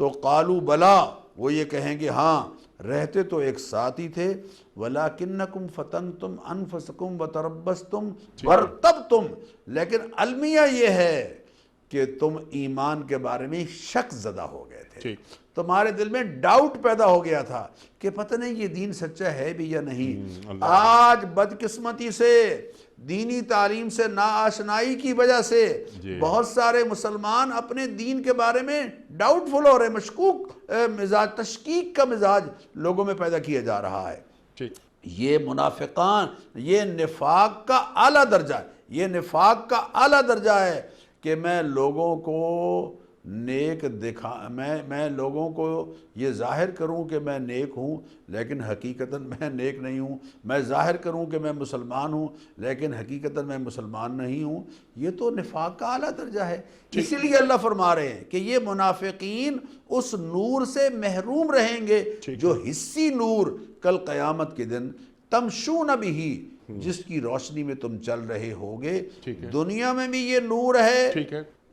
تو قالوا بلا، وہ یہ کہیں گے ہاں رہتے تو ایک ساتھ ہی تھے، ولیکنکم فتنتم انفسکم وتربصتم وارتبتم، لیکن المیہ یہ ہے کہ تم ایمان کے بارے میں شک زدہ ہو گئے تھے، تمہارے دل میں ڈاؤٹ پیدا ہو گیا تھا کہ پتہ نہیں یہ دین سچا ہے بھی یا نہیں۔ آج بدقسمتی سے دینی تعلیم سے ناآشنائی کی وجہ سے بہت سارے مسلمان اپنے دین کے بارے میں ڈاؤٹ فل ہو رہے ہیں، مشکوک مزاج، تشکیک کا مزاج لوگوں میں پیدا کیا جا رہا ہے۔ یہ منافقان، یہ نفاق کا اعلیٰ درجہ ہے، یہ نفاق کا اعلیٰ درجہ ہے کہ میں لوگوں کو نیک میں لوگوں کو یہ ظاہر کروں کہ میں نیک ہوں لیکن حقیقتاً میں نیک نہیں ہوں، میں ظاہر کروں کہ میں مسلمان ہوں لیکن حقیقتاً میں مسلمان نہیں ہوں، یہ تو نفاق کا اعلیٰ درجہ ہے۔ اسی لیے اللہ فرما رہے ہیں کہ یہ منافقین اس نور سے محروم رہیں گے جو حسی نور کل قیامت کے دن تمشون بہ، جس کی روشنی میں تم چل رہے ہوگے۔ دنیا میں بھی یہ نور ہے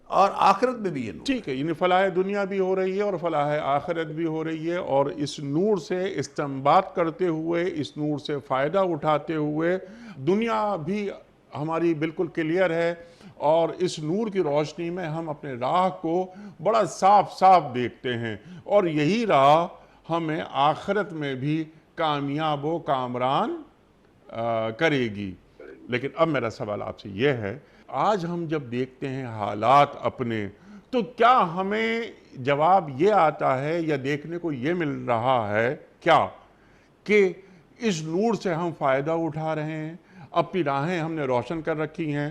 اور آخرت میں بھی یہ نور۔ ٹھیک ہے، یعنی فلاح دنیا بھی ہو رہی ہے اور فلاح آخرت بھی ہو رہی ہے، اور اس نور سے استنباط کرتے ہوئے، اس نور سے فائدہ اٹھاتے ہوئے دنیا بھی ہماری بالکل کلیئر ہے، اور اس نور کی روشنی میں ہم اپنے راہ کو بڑا صاف صاف دیکھتے ہیں، اور یہی راہ ہمیں آخرت میں بھی کامیاب و کامران کرے گی۔ لیکن اب میرا سوال آپ سے یہ ہے، آج ہم جب دیکھتے ہیں حالات اپنے، تو کیا ہمیں جواب یہ آتا ہے یا دیکھنے کو یہ مل رہا ہے کیا کہ اس نور سے ہم فائدہ اٹھا رہے ہیں، اپنی راہیں ہم نے روشن کر رکھی ہیں،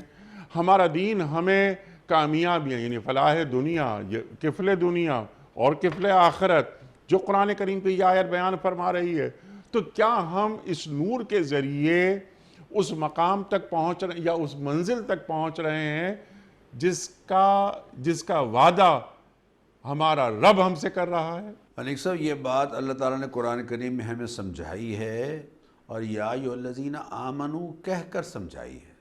ہمارا دین ہمیں کامیابیاں یعنی فلاح دنیا، کفل دنیا اور کفل آخرت جو قرآن کریم پہ یہ آیت بیان فرما رہی ہے، تو کیا ہم اس نور کے ذریعے اس مقام تک پہنچ رہے ہیں یا اس منزل تک پہنچ رہے ہیں جس کا وعدہ ہمارا رب ہم سے کر رہا ہے؟ انیک صاحب، یہ بات اللہ تعالیٰ نے قرآن کریم میں ہمیں سمجھائی ہے، اور یا ایھا الذین آمنوا کہہ کر سمجھائی ہے۔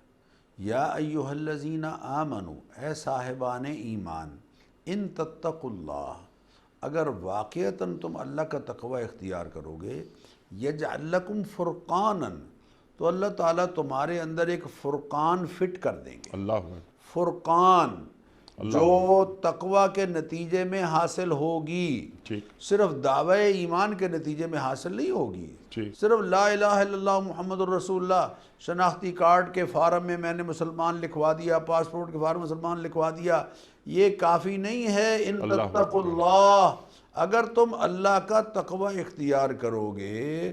یا ایھا الذین آمنوا، اے صاحبان ایمان، ان تتقوا اللہ، اگر واقعتاً تم اللہ کا تقوی اختیار کرو گے، یجعل لکم فرقانا، تو اللہ تعالیٰ تمہارے اندر ایک فرقان فٹ کر دیں گے۔ اللہ اکبر۔ فرقان جو تقوی کے نتیجے میں حاصل ہوگی، ٹھیک، صرف دعوی ایمان کے نتیجے میں حاصل نہیں ہوگی، ٹھیک، صرف لا الہ الا اللہ محمد الرسول اللہ شناختی کارڈ کے فارم میں نے مسلمان لکھوا دیا، پاسپورٹ کے فارم مسلمان لکھوا دیا، یہ کافی نہیں ہے۔ ان تتقوا اللہ، اگر تم اللہ کا تقوی اختیار کرو گے،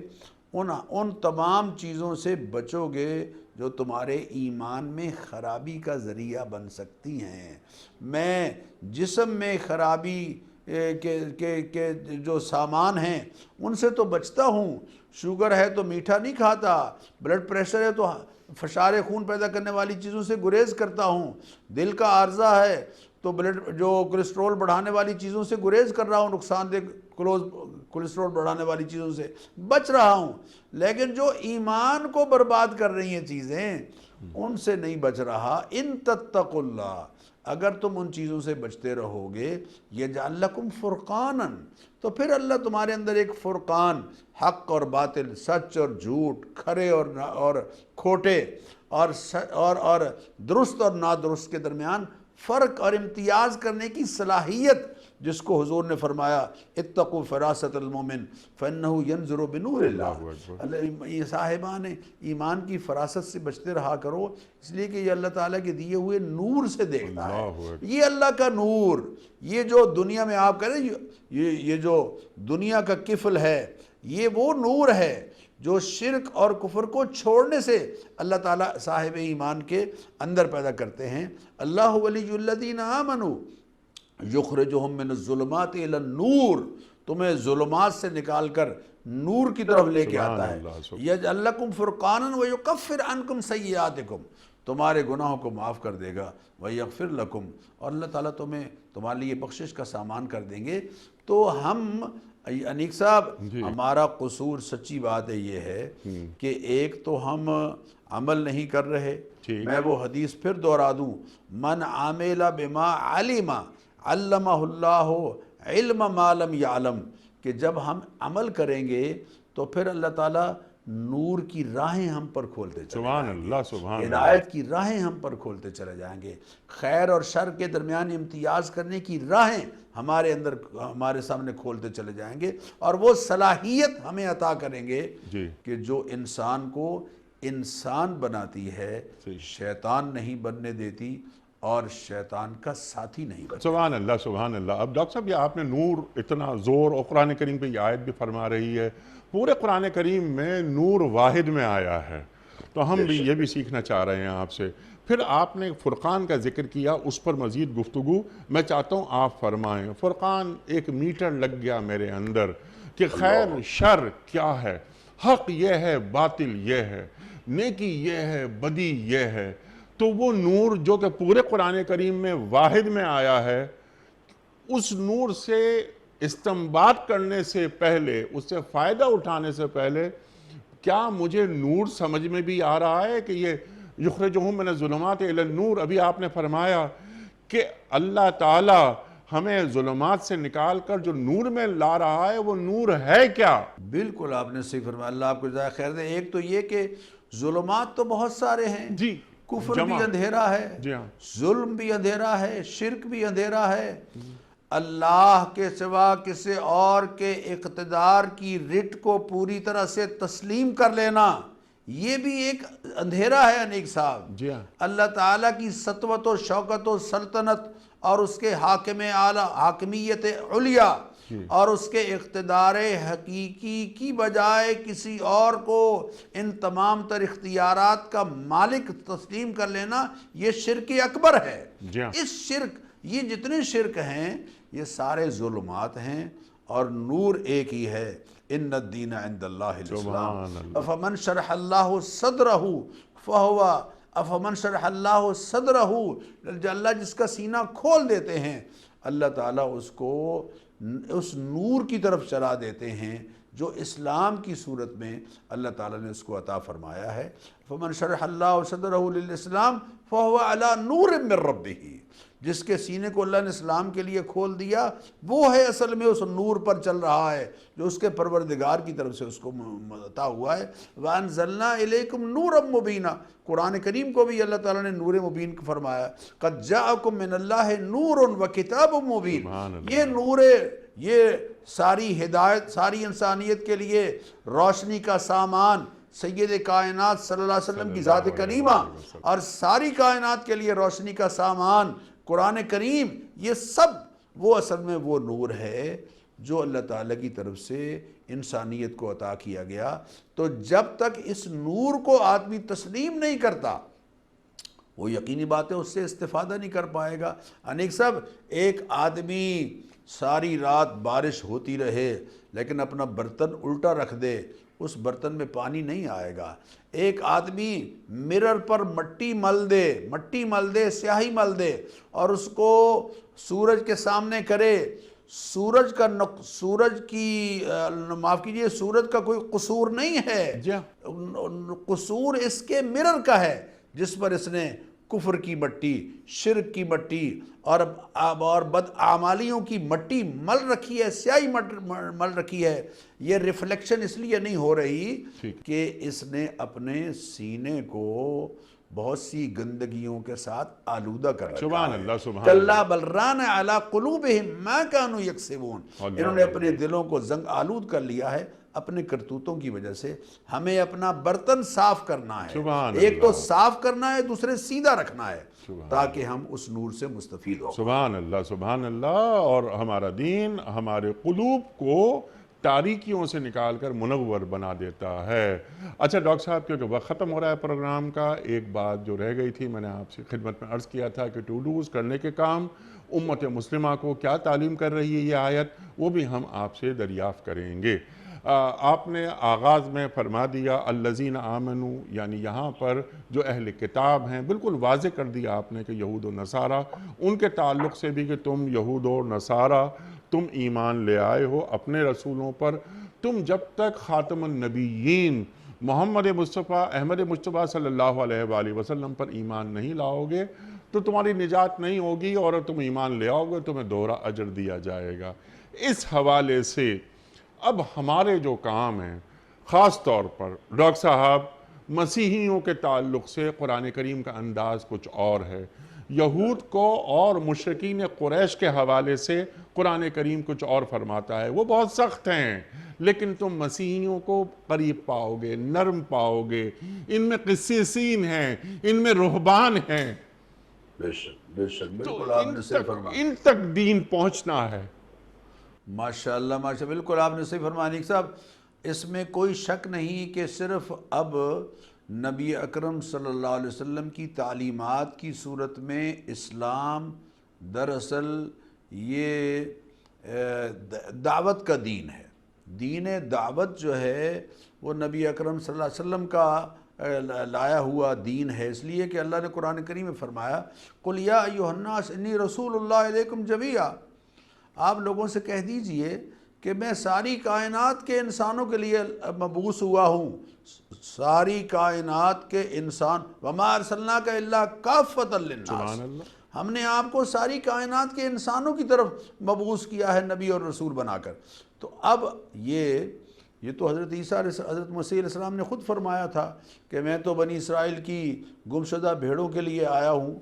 ان تمام چیزوں سے بچو گے جو تمہارے ایمان میں خرابی کا ذریعہ بن سکتی ہیں۔ میں جسم میں خرابی کے جو سامان ہیں ان سے تو بچتا ہوں، شوگر ہے تو میٹھا نہیں کھاتا، بلڈ پریشر ہے تو فشار خون پیدا کرنے والی چیزوں سے گریز کرتا ہوں، دل کا عارضہ ہے تو جو کولیسٹرول بڑھانے والی چیزوں سے گریز کر رہا ہوں، نقصان دہ کولیسٹرول بڑھانے والی چیزوں سے بچ رہا ہوں، لیکن جو ایمان کو برباد کر رہی ہیں چیزیں ان سے نہیں بچ رہا۔ ان تتقوا اللہ، اگر تم ان چیزوں سے بچتے رہو گے، یجعل لکم فرقانا، تو پھر اللہ تمہارے اندر ایک فرقان، حق اور باطل، سچ اور جھوٹ، کھرے اور کھوٹے، اور درست اور نادرست کے درمیان فرق اور امتیاز کرنے کی صلاحیت، جس کو حضور نے فرمایا اتقوا فراست المومن فإنہ ینظر بنور اللہ، یہ صاحبان ایمان کی فراست سے بچتے رہا کرو، اس لیے کہ یہ اللہ تعالیٰ کے دیے ہوئے نور سے دیکھتا ہے۔ یہ اللہ کا نور، یہ جو دنیا میں آپ کہہ رہے ہیں یہ جو دنیا کا کفل ہے، یہ وہ نور ہے جو شرک اور کفر کو چھوڑنے سے اللہ تعالیٰ صاحب ایمان کے اندر پیدا کرتے ہیں۔ اللہ ولی الذین آمنوا یخرجہم من الظلمات الی النور، تمہیں ظلمات سے نکال کر نور کی طرف لے کے آتا ہے۔ یجعل لکم فرقانا ویکفر عنکم سیئاتکم، تمہارے گناہوں کو معاف کر دے گا، ویغفر لکم، اور اللہ تعالیٰ تمہارے لیے بخشش کا سامان کر دیں گے۔ تو ہم انیک صاحب، ہمارا قصور سچی بات ہے یہ ہے کہ ایک تو ہم عمل نہیں کر رہے، میں وہ حدیث پھر دہرا دوں، من عامل بما علم علمہ اللہ علم ما لم یعلم، کہ جب ہم عمل کریں گے تو پھر اللہ تعالیٰ نور کی راہیں ہم پر کھولتے چلے سبحان جائیں گے، اللہ، سبحان اللہ، ہدایت کی راہیں ہم پر کھولتے چلے جائیں گے، خیر اور شر کے درمیان امتیاز کرنے کی راہیں ہمارے اندر ہمارے سامنے کھولتے چلے جائیں گے، اور وہ صلاحیت ہمیں عطا کریں گے کہ جو انسان کو انسان بناتی ہے، شیطان نہیں بننے دیتی اور شیطان کا ساتھی نہیں بنتا۔ سبحان اللہ، سبحان اللہ۔ اب ڈاکٹر صاحب، یہ آپ نے نور اتنا زور، اور قرآن کریم پہ یہ آیت بھی فرما رہی ہے، پورے قرآن کریم میں نور واحد میں آیا ہے، تو ہم بھی یہ بھی سیکھنا چاہ رہے ہیں آپ سے۔ پھر آپ نے فرقان کا ذکر کیا، اس پر مزید گفتگو میں چاہتا ہوں آپ فرمائیں۔ فرقان ایک میٹر لگ گیا میرے اندر کہ خیر شر کیا ہے، حق یہ ہے، باطل یہ ہے، نیکی یہ ہے، بدی یہ ہے۔ تو وہ نور جو کہ پورے قرآن کریم میں واحد میں آیا ہے، اس نور سے استنباط کرنے سے پہلے، اس سے فائدہ اٹھانے سے پہلے، کیا مجھے نور سمجھ میں بھی آ رہا ہے کہ یہ یخرجہم من الظلمات الی النور؟ ابھی آپ نے فرمایا کہ اللہ تعالیٰ ہمیں ظلمات سے نکال کر جو نور میں لا رہا ہے، وہ نور ہے کیا؟ بالکل آپ نے صحیح فرمایا، اللہ آپ کو جزائے خیر دے۔ ایک تو یہ کہ ظلمات تو بہت سارے ہیں، جی، کفر بھی اندھیرا ہے، جی ہاں، ظلم بھی اندھیرا ہے، شرک بھی اندھیرا ہے، اللہ کے سوا کسی اور کے اقتدار کی رٹ کو پوری طرح سے تسلیم کر لینا، یہ بھی ایک اندھیرا ہے انیک صاحب۔ جی ہاں، اللہ تعالیٰ کی سطوت و شوکت و سلطنت اور اس کے حاکم اعلیٰ، حاکمیت علیٰ اور اس کے اقتدار حقیقی کی بجائے کسی اور کو ان تمام تر اختیارات کا مالک تسلیم کر لینا، یہ شرک اکبر ہے۔ جی ہاں، اس شرک، یہ جتنے شرک ہیں یہ سارے ظلمات ہیں، اور نور ایک ہی ہے، ان الدین عند اللہ الاسلام، سبحان اللہ۔ افمن شرح اللہ صدرہ فہو افمن شرح اللہ صدرہ، اللہ جس کا سینہ کھول دیتے ہیں اللہ تعالیٰ اس کو اس نور کی طرف چلا دیتے ہیں جو اسلام کی صورت میں اللہ تعالیٰ نے اس کو عطا فرمایا ہے۔ فمن شرح اللہ صدرہ للاسلام فہو علی نور من ربہ، جس کے سینے کو اللہ نے اسلام کے لیے کھول دیا وہ ہے اصل میں اس نور پر چل رہا ہے جو اس کے پروردگار کی طرف سے اس کو عطا ہوا ہے۔ وَأَنزَلْنَا إِلَيْكُمْ نُورًا مُبِينًا، قرآن کریم کو بھی اللہ تعالیٰ نے نور مبین فرمایا، قَدْ جَاءَكُم مِّنَ اللَّهِ نُورٌ وَكِتَابٌ مُبِينٌ۔ یہ نور، یہ ساری ہدایت، ساری انسانیت کے لیے روشنی کا سامان سید کائنات صلی اللہ علیہ وسلم کی ذات کریمہ، اور ساری کائنات کے لیے روشنی کا سامان قرآن کریم، یہ سب وہ اصل میں وہ نور ہے جو اللہ تعالیٰ کی طرف سے انسانیت کو عطا کیا گیا۔ تو جب تک اس نور کو آدمی تسلیم نہیں کرتا وہ یقینی بات ہے اس سے استفادہ نہیں کر پائے گا۔ انیک صاحب، ایک آدمی ساری رات بارش ہوتی رہے لیکن اپنا برتن الٹا رکھ دے، اس برتن میں پانی نہیں آئے گا۔ ایک آدمی مرر پر مٹی مل دے، سیاہی مل دے اور اس کو سورج کے سامنے کرے، سورج کا کوئی قصور نہیں ہے، قصور اس کے مرر کا ہے جس پر اس نے کفر کی مٹی، شرک کی مٹی اور بدعمالیوں کی مٹی مل رکھی ہے، سیاہی مل رکھی ہے۔ یہ ریفلیکشن اس لیے نہیں ہو رہی کہ اس نے اپنے سینے کو بہت سی گندگیوں کے ساتھ آلودہ کر رکھا ہے۔ سبحان اللہ، سبحان کَلَّا بَلْ رَانَ عَلَىٰ قُلُوبِهِم مَا كَانُوا يَكْسِبُونَ، انہوں نے اپنے دلوں کو زنگ آلود کر لیا ہے اپنے کرتوتوں کی وجہ سے۔ ہمیں اپنا برتن صاف کرنا ہے، ایک تو صاف کرنا ہے، دوسرے سیدھا رکھنا ہے تاکہ ہم اس نور سے مستفید ہوں۔ سبحان اللہ، سبحان اللہ۔ اور ہمارا دین ہمارے قلوب کو تاریکیوں سے نکال کر منور بنا دیتا ہے۔ اچھا ڈاکٹر صاحب، کیونکہ وقت ختم ہو رہا ہے پروگرام کا، ایک بات جو رہ گئی تھی، میں نے آپ سے خدمت میں عرض کیا تھا کہ ٹو ڈوز کرنے کے کام امت مسلمہ کو کیا تعلیم کر رہی ہے یہ آیت، وہ بھی ہم آپ سے دریافت کریں گے۔ آپ نے آغاز میں فرما دیا الذین آمنوا، یعنی یہاں پر جو اہل کتاب ہیں، بالکل واضح کر دیا آپ نے کہ یہود و نصارہ، ان کے تعلق سے بھی کہ تم یہود و نصارہ تم ایمان لے آئے ہو اپنے رسولوں پر، تم جب تک خاتم النبیین محمد مصطفیٰ احمد مصطفیٰ صلی اللہ علیہ وآلہ وسلم پر ایمان نہیں لاؤ گے تو تمہاری نجات نہیں ہوگی، اور تم ایمان لے آؤ گے تمہیں دوہرا اجر دیا جائے گا۔ اس حوالے سے اب ہمارے جو کام ہیں، خاص طور پر ڈاکٹر صاحب مسیحیوں کے تعلق سے قرآن کریم کا انداز کچھ اور ہے، یہود کو اور مشرکین قریش کے حوالے سے قرآن کریم کچھ اور فرماتا ہے، وہ بہت سخت ہیں، لیکن تم مسیحیوں کو قریب پاؤ گے، نرم پاؤ گے، ان میں قسیسین ہیں، ان میں رہبان ہیں، بے شک بالکل آپ نے صحیح فرمایا، ان تک دین پہنچنا ہے۔ ماشاءاللہ ماشاءاللہ، بالکل آپ نے صحیح فرمایا نیک صاحب۔ اس میں کوئی شک نہیں کہ صرف اب نبی اکرم صلی اللہ علیہ وسلم کی تعلیمات کی صورت میں اسلام دراصل یہ دعوت کا دین ہے۔ دین دعوت جو ہے وہ نبی اکرم صلی اللہ علیہ وسلم کا لایا ہوا دین ہے، اس لیے کہ اللہ نے قرآن کریم میں فرمایا قُلْ يَا أَيُّهَا النَّاسُ إِنِّي رَسُولُ اللَّهِ إِلَيْكُمْ جَمِيعًا، آپ لوگوں سے کہہ دیجئے کہ میں ساری کائنات کے انسانوں کے لیے مبعوث ہوا ہوں، ساری کائنات کے انسان، وَمَا أَرْسَلْنَاكَ إِلَّا كَافَّةً لِلنَّاسِ، ہم نے آپ کو ساری کائنات کے انسانوں کی طرف مبعوث کیا ہے نبی اور رسول بنا کر۔ تو اب یہ تو حضرت مسیح علیہ السلام نے خود فرمایا تھا کہ میں تو بنی اسرائیل کی گمشدہ بھیڑوں کے لیے آیا ہوں،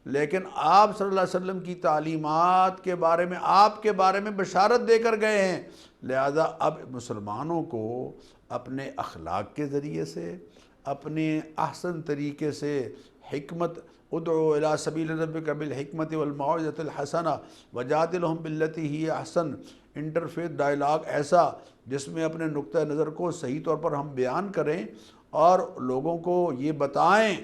لیکن آپ صلی اللہ علیہ وسلم کی تعلیمات کے بارے میں، آپ کے بارے میں بشارت دے کر گئے ہیں، لہذا اب مسلمانوں کو اپنے اخلاق کے ذریعے سے، اپنے احسن طریقے سے حکمت، ادعو الی سبیل ربک بالحکمت والموعظۃ الحسنہ وجادلہم باللتی ہی احسن، انٹرفیتھ ڈائلاگ ایسا جس میں اپنے نقطہ نظر کو صحیح طور پر ہم بیان کریں اور لوگوں کو یہ بتائیں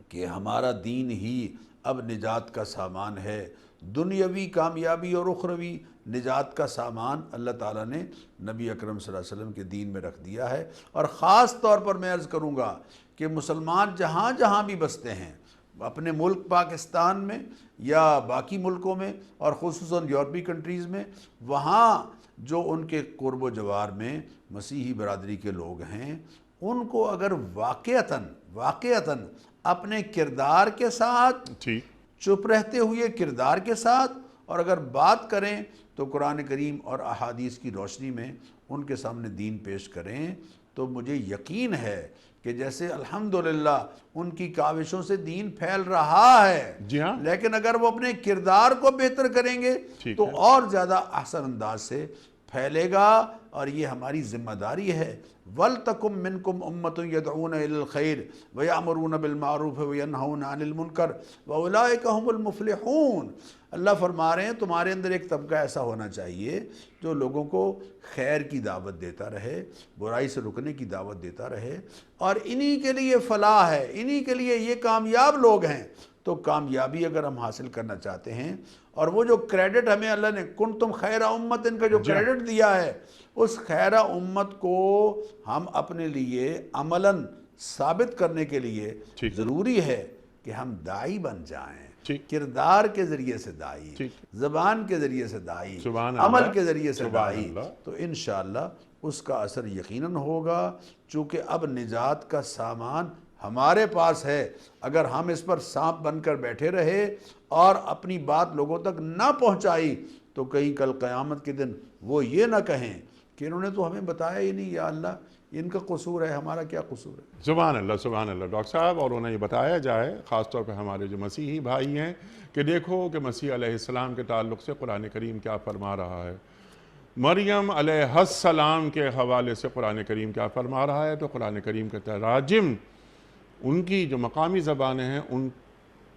کہ ہمارا دین ہی اب نجات کا سامان ہے، دنیاوی کامیابی اور اخروی نجات کا سامان اللہ تعالیٰ نے نبی اکرم صلی اللہ علیہ وسلم کے دین میں رکھ دیا ہے۔ اور خاص طور پر میں عرض کروں گا کہ مسلمان جہاں جہاں بھی بستے ہیں، اپنے ملک پاکستان میں یا باقی ملکوں میں اور خصوصاً یورپی کنٹریز میں، وہاں جو ان کے قرب و جوار میں مسیحی برادری کے لوگ ہیں، ان کو اگر واقعتاً اپنے کردار کے ساتھ ٹھیک، چپ رہتے ہوئے کردار کے ساتھ اور اگر بات کریں تو قرآن کریم اور احادیث کی روشنی میں ان کے سامنے دین پیش کریں، تو مجھے یقین ہے کہ جیسے الحمدللہ ان کی کاوشوں سے دین پھیل رہا ہے، جی ہاں، لیکن اگر وہ اپنے کردار کو بہتر کریں گے ٹھیک تو ہے، اور زیادہ احسن انداز سے پھیلے گا، اور یہ ہماری ذمہ داری ہے۔ وَلْتَكُمْ مِنْكُمْ أُمَّةٌ يَدْعُونَ إِلَى الْخَيْرِ وَيَأْمُرُونَ بِالْمَعْرُوفِ وَيَنْهَوْنَ عَنِ الْمُنْكَرِ وَأُولَٰئِكَ هُمُ الْمُفْلِحُونَ۔ اللہ فرما رہے ہیں تمہارے اندر ایک طبقہ ایسا ہونا چاہیے جو لوگوں کو خیر کی دعوت دیتا رہے، برائی سے رکنے کی دعوت دیتا رہے، اور انہی کے لیے فلاح ہے، انہی کے لیے یہ کامیاب لوگ ہیں۔ تو کامیابی اگر ہم حاصل کرنا چاہتے ہیں، اور وہ جو کریڈٹ ہمیں اللہ نے کنتم خیر امت ان کا جو کریڈٹ دیا ہے، اس خیر امت کو ہم اپنے لیے عملاً ثابت کرنے کے لیے ٹھیک، ضروری ہے کہ ہم داعی بن جائیں، ٹھیک، کردار کے ذریعے سے داعی، ٹھیک، زبان کے ذریعے سے داعی، سبحان عمل اللہ، کے ذریعے سے سبحان داعی، اللہ۔ تو انشاءاللہ اس کا اثر یقیناً ہوگا، چونکہ اب نجات کا سامان ہمارے پاس ہے۔ اگر ہم اس پر سانپ بن کر بیٹھے رہے اور اپنی بات لوگوں تک نہ پہنچائی تو کہیں کل قیامت کے دن وہ یہ نہ کہیں کہ انہوں نے تو ہمیں بتایا ہی نہیں، یا اللہ ان کا قصور ہے، ہمارا کیا قصور ہے۔ سبحان اللہ، سبحان اللہ ڈاکٹر صاحب، اور انہیں یہ بتایا جائے خاص طور پہ ہمارے جو مسیحی بھائی ہیں کہ دیکھو کہ مسیح علیہ السلام کے تعلق سے قرآن کریم کیا فرما رہا ہے، مریم علیہ السلام کے حوالے سے قرآن کریم کیا فرما رہا ہے۔ تو قرآن کریم کے تراجم ان کی جو مقامی زبانیں ہیں ان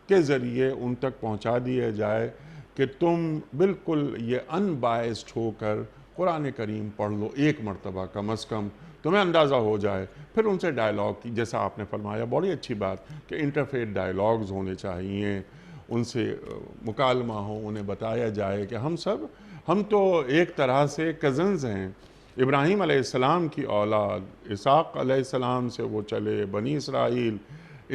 کے ذریعے ان تک پہنچا دیے جائے کہ تم بالکل یہ ان بائسڈ ہو کر قرآن کریم پڑھ لو ایک مرتبہ کم از کم، تمہیں اندازہ ہو جائے۔ پھر ان سے ڈائلاگ کی، جیسا آپ نے فرمایا، بڑی اچھی بات کہ انٹرفیت ڈائلاگز ہونے چاہیے، ان سے مکالمہ ہو، انہیں بتایا جائے کہ ہم تو ایک طرح سے کزنز ہیں، ابراہیم علیہ السلام کی اولاد، اسحاق علیہ السلام سے وہ چلے، بنی اسرائیل،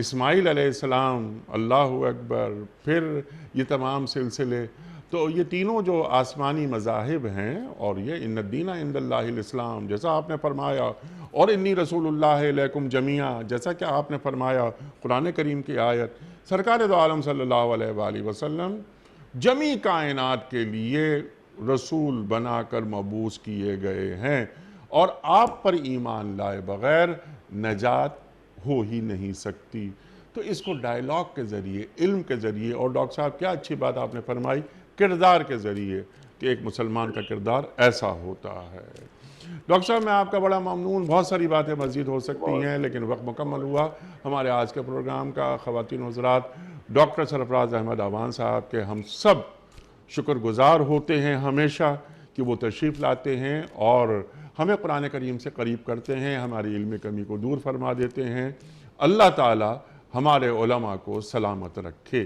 اسماعیل علیہ السلام، اللہ اکبر، پھر یہ تمام سلسلے، تو یہ تینوں جو آسمانی مذاہب ہیں، اور یہ ان الدین عند اللہ الاسلام جیسا آپ نے فرمایا، اور انی رسول اللہ علیکم جمیعا جیسا کہ آپ نے فرمایا قرآن کریم کی آیت، سرکار دو عالم صلی اللہ علیہ وآلہ وسلم جمی کائنات کے لیے رسول بنا کر مبعوث کیے گئے ہیں، اور آپ پر ایمان لائے بغیر نجات ہو ہی نہیں سکتی۔ تو اس کو ڈائلاگ کے ذریعے، علم کے ذریعے، اور ڈاکٹر صاحب کیا اچھی بات آپ نے فرمائی، کردار کے ذریعے کہ ایک مسلمان کا کردار ایسا ہوتا ہے۔ ڈاکٹر صاحب میں آپ کا بڑا ممنون، بہت ساری باتیں مزید ہو سکتی ہیں لیکن وقت مکمل ہوا ہمارے آج کے پروگرام کا۔ خواتین و حضرات، ڈاکٹر سرفراز احمد اعوان صاحب کے ہم سب شکر گزار ہوتے ہیں ہمیشہ کہ وہ تشریف لاتے ہیں اور ہمیں قرآن کریم سے قریب کرتے ہیں، ہماری علمی کمی کو دور فرما دیتے ہیں۔ اللہ تعالی ہمارے علماء کو سلامت رکھے۔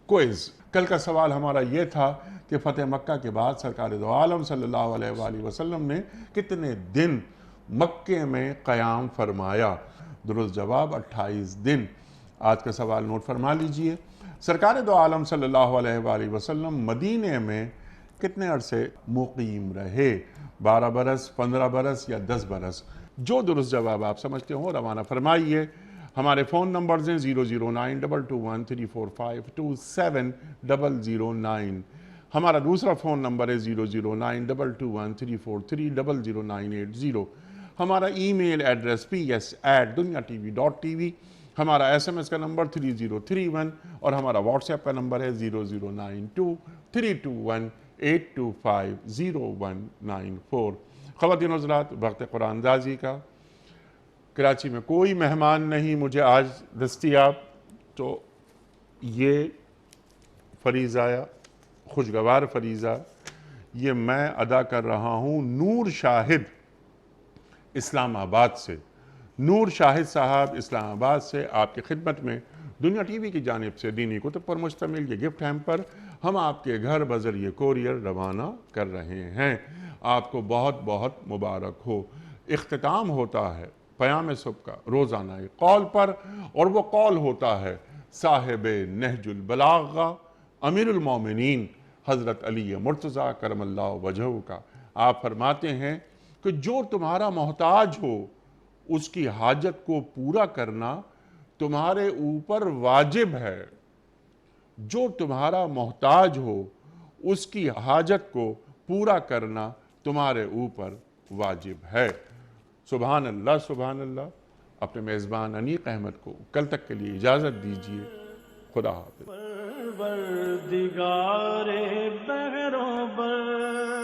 کوئز، کل کا سوال ہمارا یہ تھا کہ فتح مکہ کے بعد سرکار دو عالم صلی اللہ علیہ وآلہ وسلم نے کتنے دن مکے میں قیام فرمایا؟ درست جواب 28 دن۔ آج کا سوال نوٹ فرما لیجئے، سرکار دو عالم صلی اللہ علیہ وآلہ وسلم مدینے میں کتنے عرصے مقیم رہے؟ 12 برس، 15 برس یا 10 برس؟ جو درست جواب آپ سمجھتے ہوں روانہ فرمائیے۔ ہمارے فون نمبرز ہیں 00922134527 ہمارا دوسرا فون نمبر ہے 009221343000980۔ ہمارا ای میل ایڈریس ps@dunyatv.tv، ہمارا SMS کا نمبر 3031، اور ہمارا واٹس ایپ کا نمبر ہے 009232182509194۔ خواتین و حضرات، وقت قرآن اندازی کا، کراچی میں کوئی مہمان نہیں مجھے آج دستیاب، تو یہ فریضہ، خوشگوار فریضہ، یہ میں ادا کر رہا ہوں نور شاہد اسلام آباد سے۔ نور شاہد صاحب اسلام آباد سے آپ کی خدمت میں دنیا ٹی وی کی جانب سے دینی کتب پر مشتمل یہ گفٹ ہیمپر ہم آپ کے گھر بذریعہ کوریئر روانہ کر رہے ہیں۔ آپ کو بہت بہت مبارک ہو۔ اختتام ہوتا ہے پیام صبح کا روزانہ ایک قول پر، اور وہ قول ہوتا ہے صاحب نہج البلاغہ امیر المومنین حضرت علی مرتضیٰ کرم اللہ وجہہ کا۔ آپ فرماتے ہیں کہ جو تمہارا محتاج ہو اس کی حاجت کو پورا کرنا تمہارے اوپر واجب ہے۔ جو تمہارا محتاج ہو اس کی حاجت کو پورا کرنا تمہارے اوپر واجب ہے۔ سبحان اللہ سبحان اللہ۔ اپنے میزبان انیق احمد کو کل تک کے لیے اجازت دیجیے۔ خدا حافظ۔ پروردگار بحر و بر